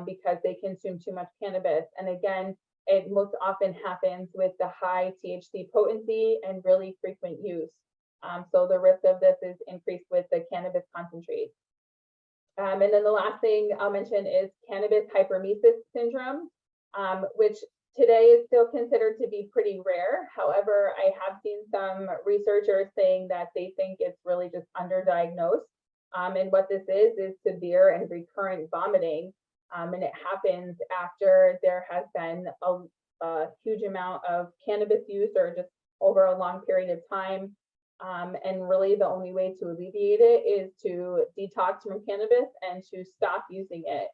because they consume too much cannabis. And again, it most often happens with the high THC potency and really frequent use. So the risk of this is increased with the cannabis concentrate. And then the last thing I'll mention is cannabis hyperemesis syndrome, which today is still considered to be pretty rare. However, I have seen some researchers saying that they think it's really just underdiagnosed. And what this is severe and recurrent vomiting. And it happens after there has been a huge amount of cannabis use or just over a long period of time. And really the only way to alleviate it is to detox from cannabis and to stop using it.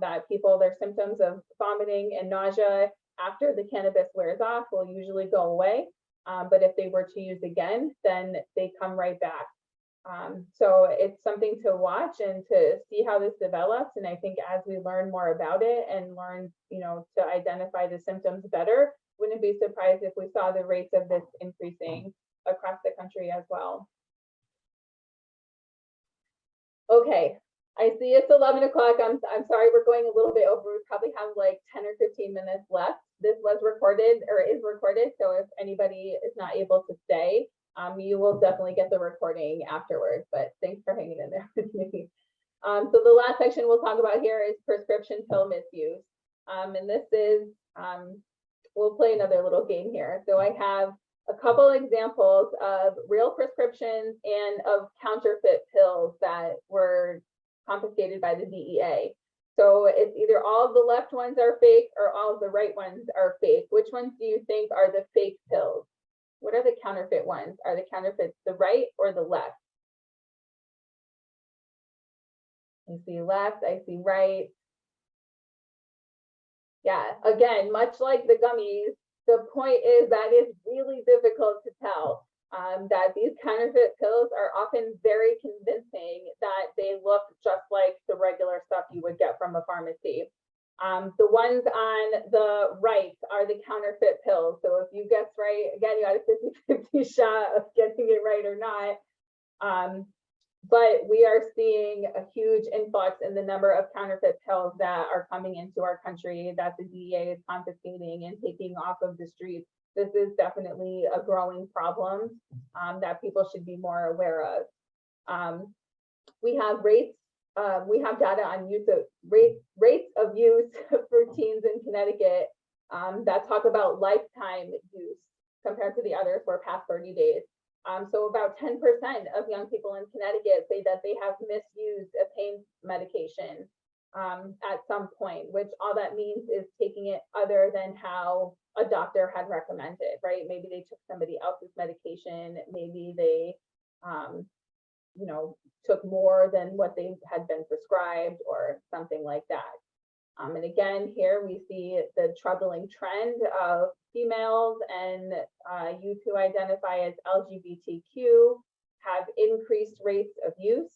That people, their symptoms of vomiting and nausea after the cannabis wears off will usually go away. But if they were to use again, then they come right back. So it's something to watch and to see how this develops. And I think as we learn more about it and learn, you know, to identify the symptoms better, wouldn't be surprised if we saw the rates of this increasing across the country as well. Okay, I see it's 11 o'clock. I'm sorry, we're going a little bit over. We probably have like 10 or 15 minutes left. This was recorded or is recorded. So if anybody is not able to stay, you will definitely get the recording afterwards, but thanks for hanging in there with me. So the last section we'll talk about here is prescription pill misuse. And this is, we'll play another little game here. So I have a couple examples of real prescriptions and of counterfeit pills that were confiscated by the DEA. So it's either all of the left ones are fake or all of the right ones are fake. Which ones do you think are the fake pills? What are the counterfeit ones? Are the counterfeits the right or the left? I see left, I see right. Yeah, again, much like the gummies, the point is that it's really difficult to tell that these counterfeit pills are often very convincing that they look just like the regular stuff you would get from a pharmacy. The ones on the right are the counterfeit pills. So if you guess right, again, you got a 50-50 shot of getting it right or not. But we are seeing a huge influx in the number of counterfeit pills that are coming into our country that the DEA is confiscating and taking off of the streets. This is definitely a growing problem that people should be more aware of. We have rates. We have data on use of rates of use for teens in Connecticut that talk about lifetime use compared to the others for past 30 days. So about 10% of young people in Connecticut say that they have misused a pain medication. at some point, which all that means is taking it other than how a doctor had recommended, right? Maybe they took somebody else's medication, maybe they, you know, took more than what they had been prescribed or something like that. And again, here we see the troubling trend of females and youth who identify as LGBTQ have increased rates of use,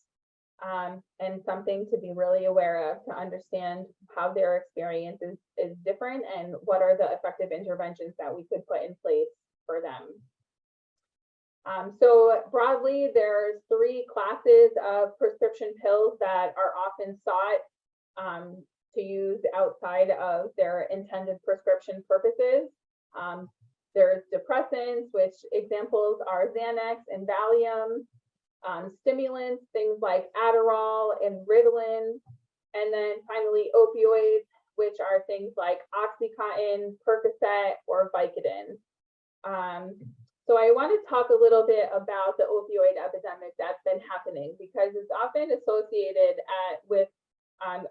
and something to be really aware of to understand how their experience is different and what are the effective interventions that we could put in place for them. So broadly, there's 3 classes of prescription pills that are often sought to use outside of their intended prescription purposes. There's depressants, which examples are Xanax and Valium, stimulants, things like Adderall and Ritalin, and then finally opioids, which are things like Oxycontin, Percocet, or Vicodin. So I want to talk a little bit about the opioid epidemic that's been happening, because it's often associated with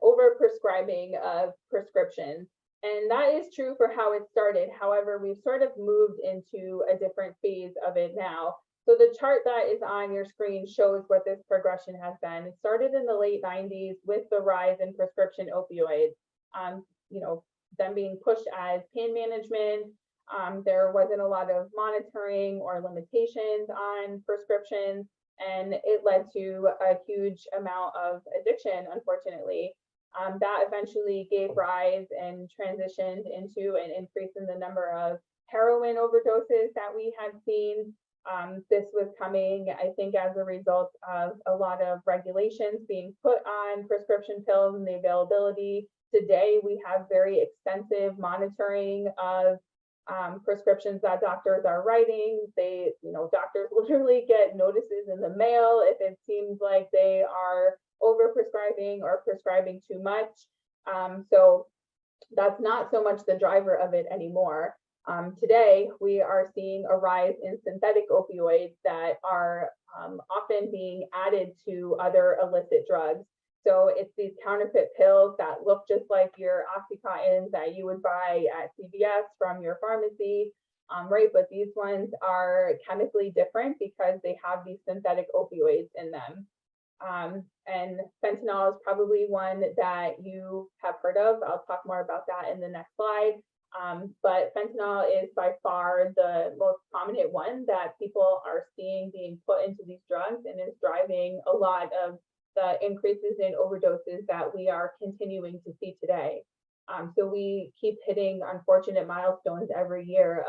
overprescribing of prescriptions. And that is true for how it started. However, we've sort of moved into a different phase of it now. So the chart that is on your screen shows what this progression has been. It started in the late 90s with the rise in prescription opioids, you know, them being pushed as pain management. There wasn't a lot of monitoring or limitations on prescriptions, and it led to a huge amount of addiction, unfortunately. That eventually gave rise and transitioned into an increase in the number of heroin overdoses that we had seen. This was coming, I think, as a result of a lot of regulations being put on prescription pills and the availability. Today, we have very extensive monitoring of prescriptions that doctors are writing. They, you know, doctors literally get notices in the mail if it seems like they are overprescribing or prescribing too much. So that's not so much the driver of it anymore. Today, we are seeing a rise in synthetic opioids that are often being added to other illicit drugs. So it's these counterfeit pills that look just like your Oxycontins that you would buy at CVS from your pharmacy, right? But these ones are chemically different because they have these synthetic opioids in them. And fentanyl is probably one that you have heard of. I'll talk more about that in the next slide. But fentanyl is by far the most prominent one that people are seeing being put into these drugs, and is driving a lot of the increases in overdoses that we are continuing to see today. So we keep hitting unfortunate milestones every year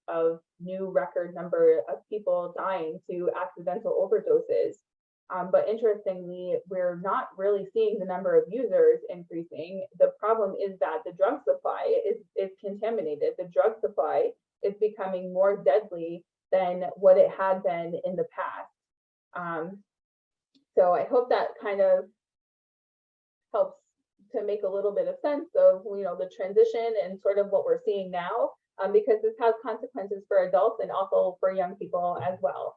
of new record number of people dying to accidental overdoses. But interestingly, we're not really seeing the number of users increasing. The problem is that the drug supply is contaminated. The drug supply is becoming more deadly than what it had been in the past. So I hope that kind of helps to make a little bit of sense of, you know, the transition and sort of what we're seeing now, because this has consequences for adults and also for young people as well.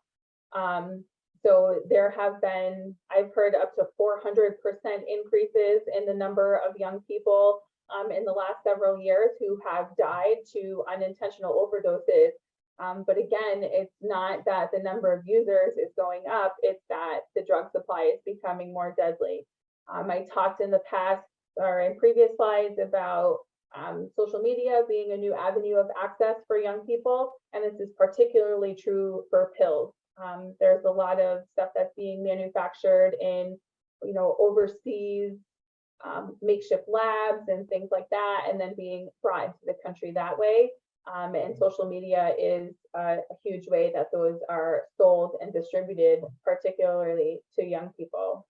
So there have been, I've heard, up to 400% increases in the number of young people in the last several years who have died to unintentional overdoses. But again, it's not that the number of users is going up, it's that the drug supply is becoming more deadly. I talked in the past or in previous slides about social media being a new avenue of access for young people, and this is particularly true for pills. There's a lot of stuff that's being manufactured in, you know, overseas makeshift labs and things like that, and then being brought into the country that way. And social media is a huge way that those are sold and distributed, particularly to young people.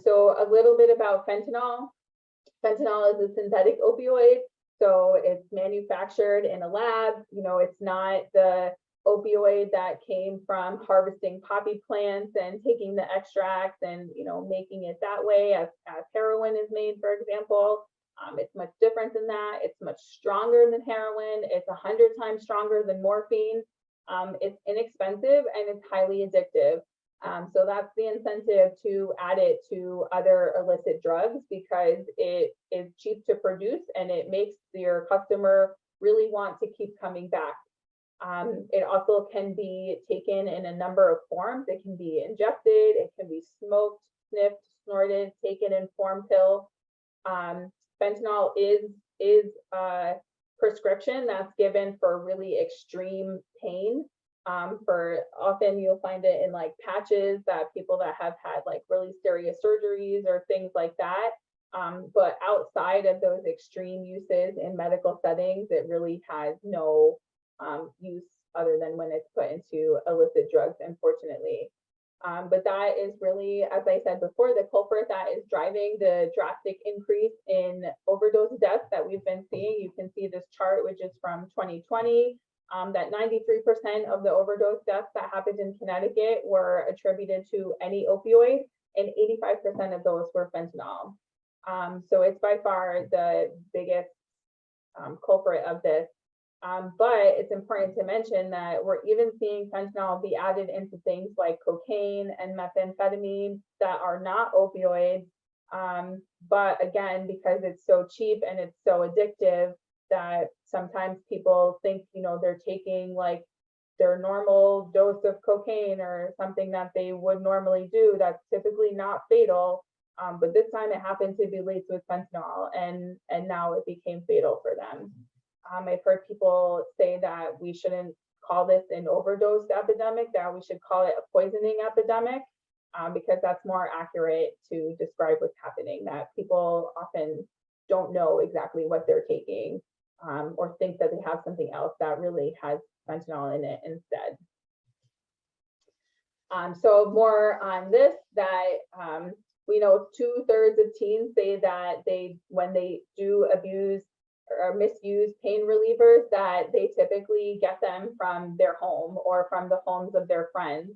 So a little bit about fentanyl. Fentanyl is a synthetic opioid, so it's manufactured in a lab. You know, it's not the opioid that came from harvesting poppy plants and taking the extracts and, you know, making it that way as heroin is made, for example. It's much different than that. It's much stronger than heroin. It's 100 times stronger than morphine. It's inexpensive and it's highly addictive. So that's the incentive to add it to other illicit drugs, because it is cheap to produce and it makes your customer really want to keep coming back. It also can be taken in a number of forms. It can be injected, it can be smoked, sniffed, snorted, taken in form pill. Fentanyl is a prescription that's given for really extreme pain. For often you'll find it in like patches that people that have had like really serious surgeries or things like that. But outside of those extreme uses in medical settings, it really has no use other than when it's put into illicit drugs, unfortunately. But that is really, as I said before, the culprit that is driving the drastic increase in overdose deaths that we've been seeing. You can see this chart, which is from 2020, that 93% of the overdose deaths that happened in Connecticut were attributed to any opioid, and 85% of those were fentanyl. So it's by far the biggest culprit of this. But it's important to mention that we're even seeing fentanyl be added into things like cocaine and methamphetamine that are not opioids. But again, because it's so cheap and it's so addictive, that sometimes people think, you know, they're taking like their normal dose of cocaine or something that they would normally do. That's typically not fatal. But this time it happened to be laced with fentanyl, and now it became fatal for them. I've heard people say that we shouldn't call this an overdose epidemic, that we should call it a poisoning epidemic, because that's more accurate to describe what's happening, that people often don't know exactly what they're taking, or think that they have something else that really has fentanyl in it instead. So more on this, that we know 2/3 of teens say that when they do abuse or misuse pain relievers, that they typically get them from their home or from the homes of their friends.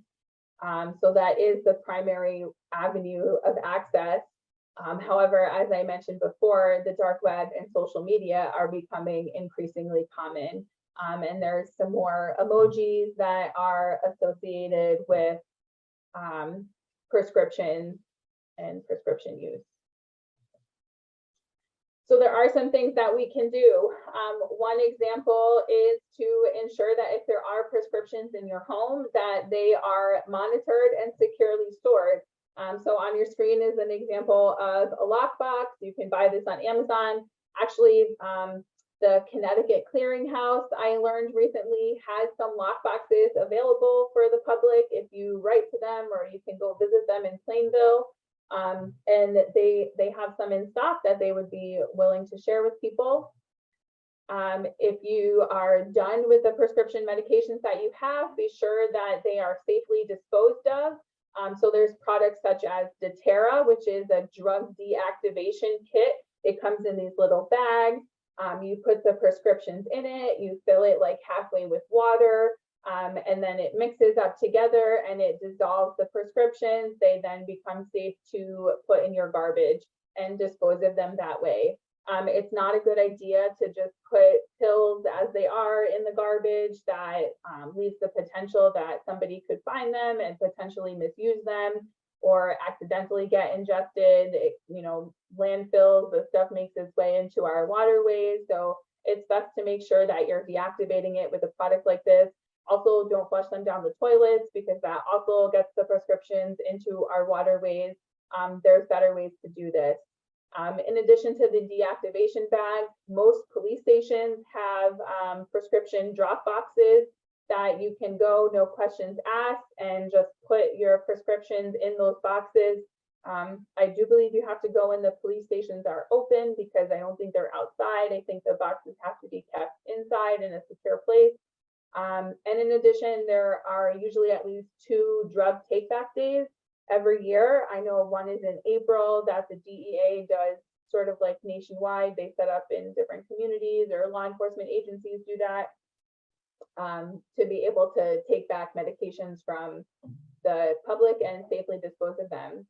So that is the primary avenue of access. However, as I mentioned before, the dark web and social media are becoming increasingly common. And there's some more emojis that are associated with prescriptions and prescription use. So there are some things that we can do. One example is to ensure that if there are prescriptions in your home, that they are monitored and securely stored. So on your screen is an example of a lockbox. You can buy this on Amazon. Actually, the Connecticut Clearinghouse, I learned recently, has some lockboxes available for the public if you write to them, or you can go visit them in Plainville. And they have some in stock that they would be willing to share with people. If you are done with the prescription medications that you have, be sure that they are safely disposed of. So there's products such as Deterra, which is a drug deactivation kit. It comes in these little bags. You put the prescriptions in it, you fill it like halfway with water, and then it mixes up together and it dissolves the prescriptions. They then become safe to put in your garbage and dispose of them that way. It's not a good idea to just put pills as they are in the garbage. That leaves the potential that somebody could find them and potentially misuse them or accidentally get ingested. You know, landfills, the stuff makes its way into our waterways. So it's best to make sure that you're deactivating it with a product like this. Also, don't flush them down the toilets, because that also gets the prescriptions into our waterways. There's better ways to do this. In addition to the deactivation bag, most police stations have prescription drop boxes that you can go, no questions asked, and just put your prescriptions in those boxes. I do believe you have to go when the police stations are open, because I don't think they're outside. I think the boxes have to be kept inside in a secure place. And in addition, there are usually at least 2 drug take-back days every year. I know one is in April that the DEA does sort of like nationwide. They set up in different communities, or law enforcement agencies do that, to be able to take back medications from the public and safely dispose of them.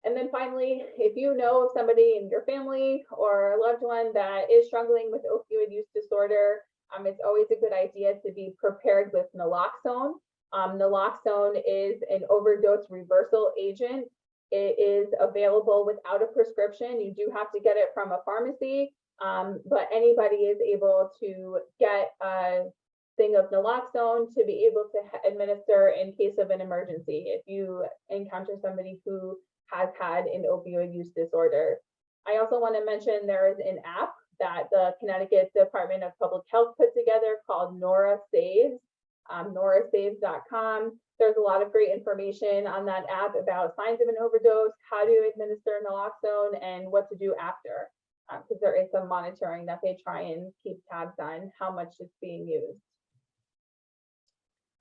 And then finally, if you know of somebody in your family or a loved one that is struggling with opioid use disorder, it's always a good idea to be prepared with naloxone. Naloxone is an overdose reversal agent. It is available without a prescription. You do have to get it from a pharmacy, but anybody is able to get a thing of naloxone to be able to administer in case of an emergency if you encounter somebody who has had an opioid use disorder. I also want to mention there is an app that the Connecticut Department of Public Health put together called Nora Saves, norasaves.com. There's a lot of great information on that app about signs of an overdose, how to administer naloxone, and what to do after, because there is some monitoring that they try and keep tabs on how much is being used.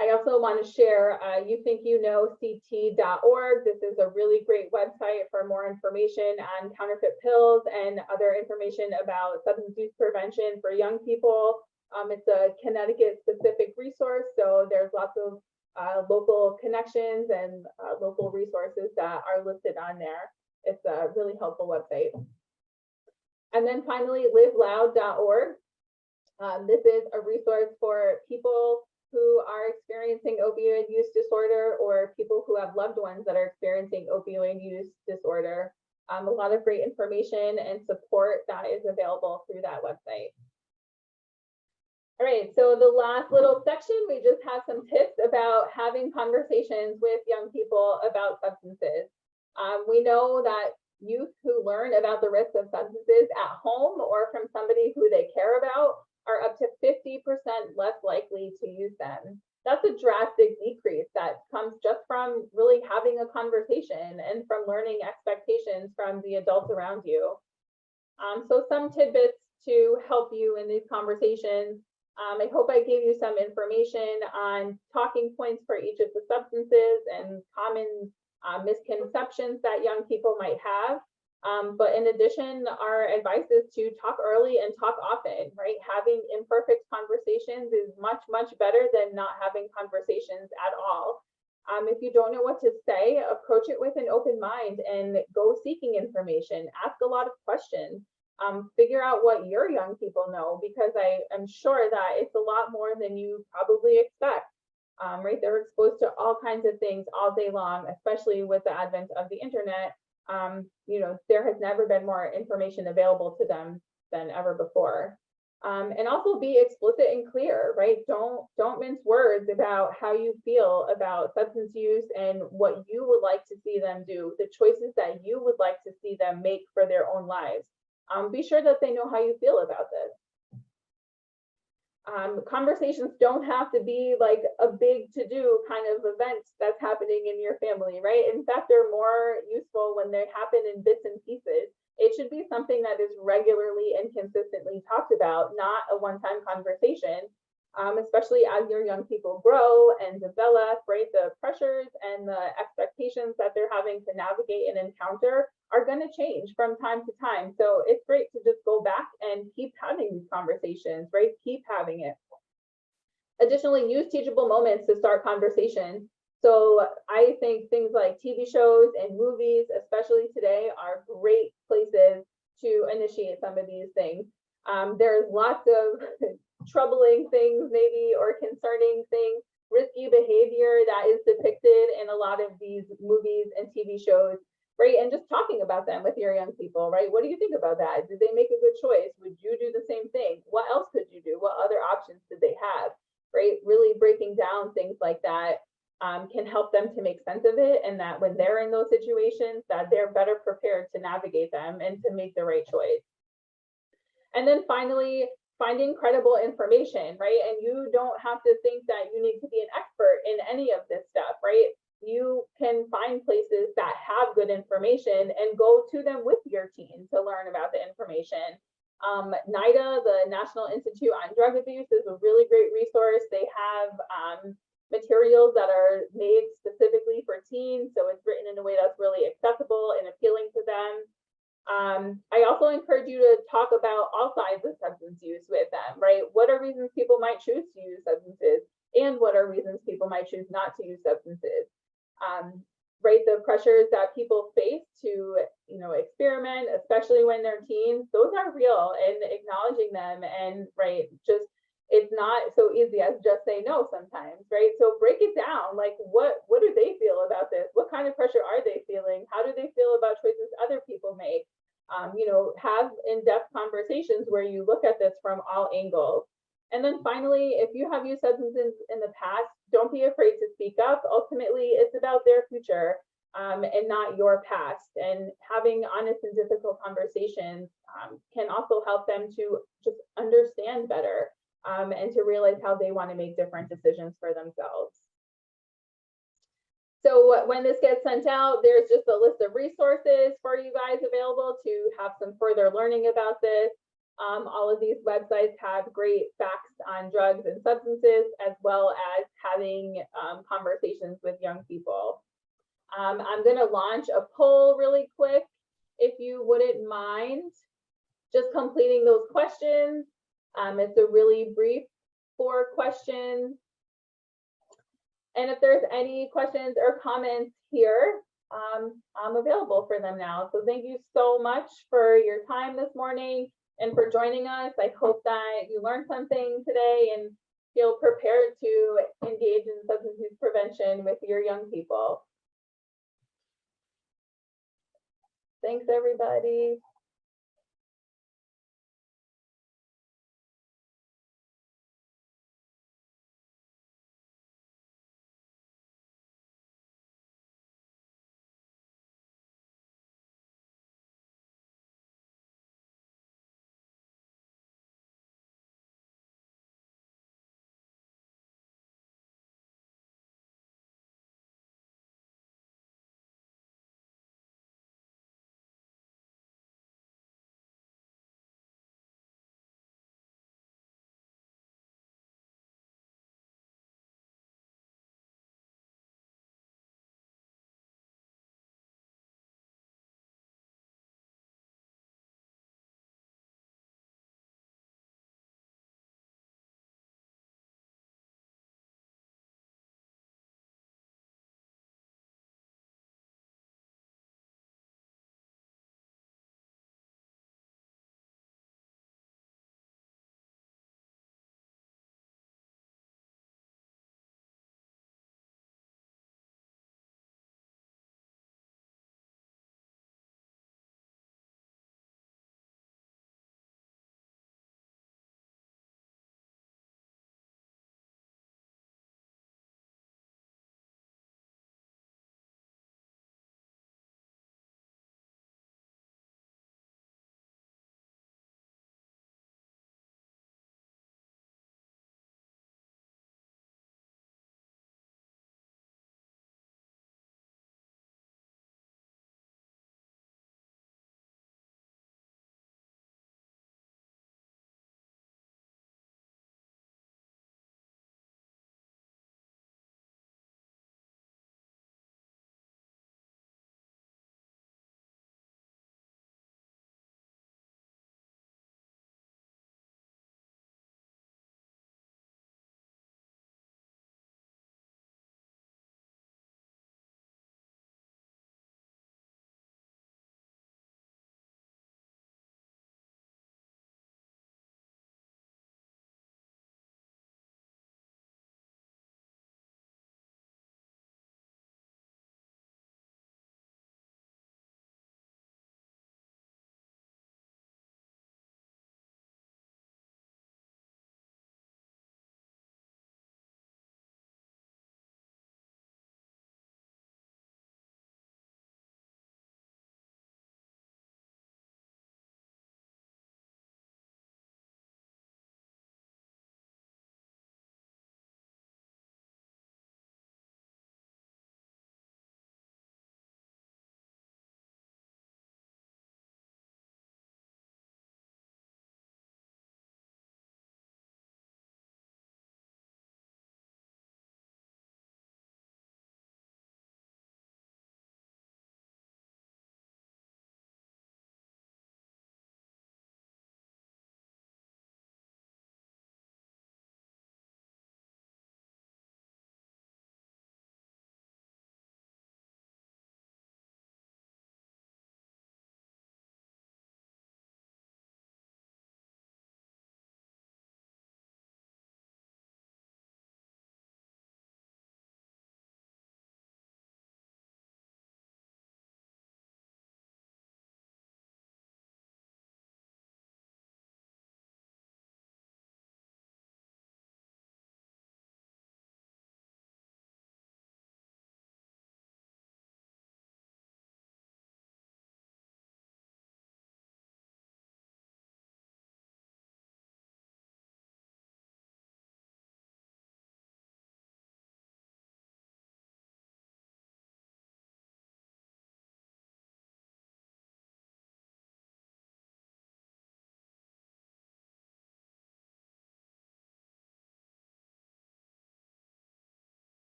I also want to share youthinkyouKnowCT.org. This is a really great website for more information on counterfeit pills and other information about substance use prevention for young people. It's a Connecticut specific resource, so there's lots of local connections and local resources that are listed on there. It's a really helpful website. And then finally, liveloud.org. This is a resource for people who are experiencing opioid use disorder or people who have loved ones that are experiencing opioid use disorder. A lot of great information and support that is available through that website. All right, so the last little section, we just have some tips about having conversations with young people about substances. We know that youth who learn about the risks of substances at home or from somebody who they care about are up to 50% less likely to use them. That's a drastic decrease that comes just from really having a conversation and from learning expectations from the adults around you. So some tidbits to help you in these conversations. I hope I gave you some information on talking points for each of the substances and common misconceptions that young people might have. But in addition, our advice is to talk early and talk often, right? Having imperfect conversations is much, much better than not having conversations at all. If you don't know what to say, approach it with an open mind and go seeking information. Ask a lot of questions. Figure out what your young people know, because I am sure that it's a lot more than you probably expect. Right? They're exposed to all kinds of things all day long, especially with the advent of the internet. You know, there has never been more information available to them than ever before. And also be explicit and clear, right? Don't mince words about how you feel about substance use and what you would like to see them do, the choices that you would like to see them make for their own lives. Be sure that they know how you feel about this. Conversations don't have to be like a big to-do kind of event that's happening in your family, right? In fact, they're more useful when they happen in bits and pieces. It should be something that is regularly and consistently talked about, not a one-time conversation, especially as your young people grow and develop, right? The pressures and the expectations that they're having to navigate and encounter are going to change from time to time. So it's great to just go back and keep having these conversations, right? Keep having it. Additionally, use teachable moments to start conversations. So I think things like TV shows and movies, especially today, are great places to initiate some of these things. There's lots of troubling things maybe or concerning things, risky behavior that is depicted in a lot of these movies and TV shows, right? And just talking about them with your young people, right? What do you think about that? Did they make a good choice? Would you do the same thing? What else could you do? What other options did they have, right? Really breaking down things like that can help them to make sense of it, and that when they're in those situations, that they're better prepared to navigate them and to make the right choice. And then finally, finding credible information, right? And you don't have to think that you need to be an expert in any of this stuff, right? You can find places that have good information and go to them with your teen to learn about the information. NIDA, the National Institute on Drug Abuse, is a really great resource. They have materials that are made specifically for teens, so it's written in a way that's really accessible and appealing to them. I also encourage you to talk about all sides of substance use with them, right? What are reasons people might choose to use substances, and what are reasons people might choose not to use substances? Right, the pressures that people face to, experiment, especially when they're teens, those are real, and acknowledging them and, right, just it's not so easy as just say no sometimes, right? So break it down. Like what do they feel about this? What kind of pressure are they feeling? How do they feel about choices other people make? Have in-depth conversations where you look at this from all angles. And then finally, if you have used substances in the past, don't be afraid to speak up. Ultimately, it's about their future and not your past. And having honest and difficult conversations can also help them to just understand better and to realize how they want to make different decisions for themselves. So when this gets sent out, there's just a list of resources for you guys available to have some further learning about this. All of these websites have great facts on drugs and substances, as well as having conversations with young people. I'm going to launch a poll really quick. If you wouldn't mind just completing those questions. It's a really brief 4 questions. And if there's any questions or comments here, I'm available for them now. So thank you so much for your time this morning and for joining us. I hope that you learned something today and feel prepared to engage in substance use prevention with your young people. Thanks, everybody.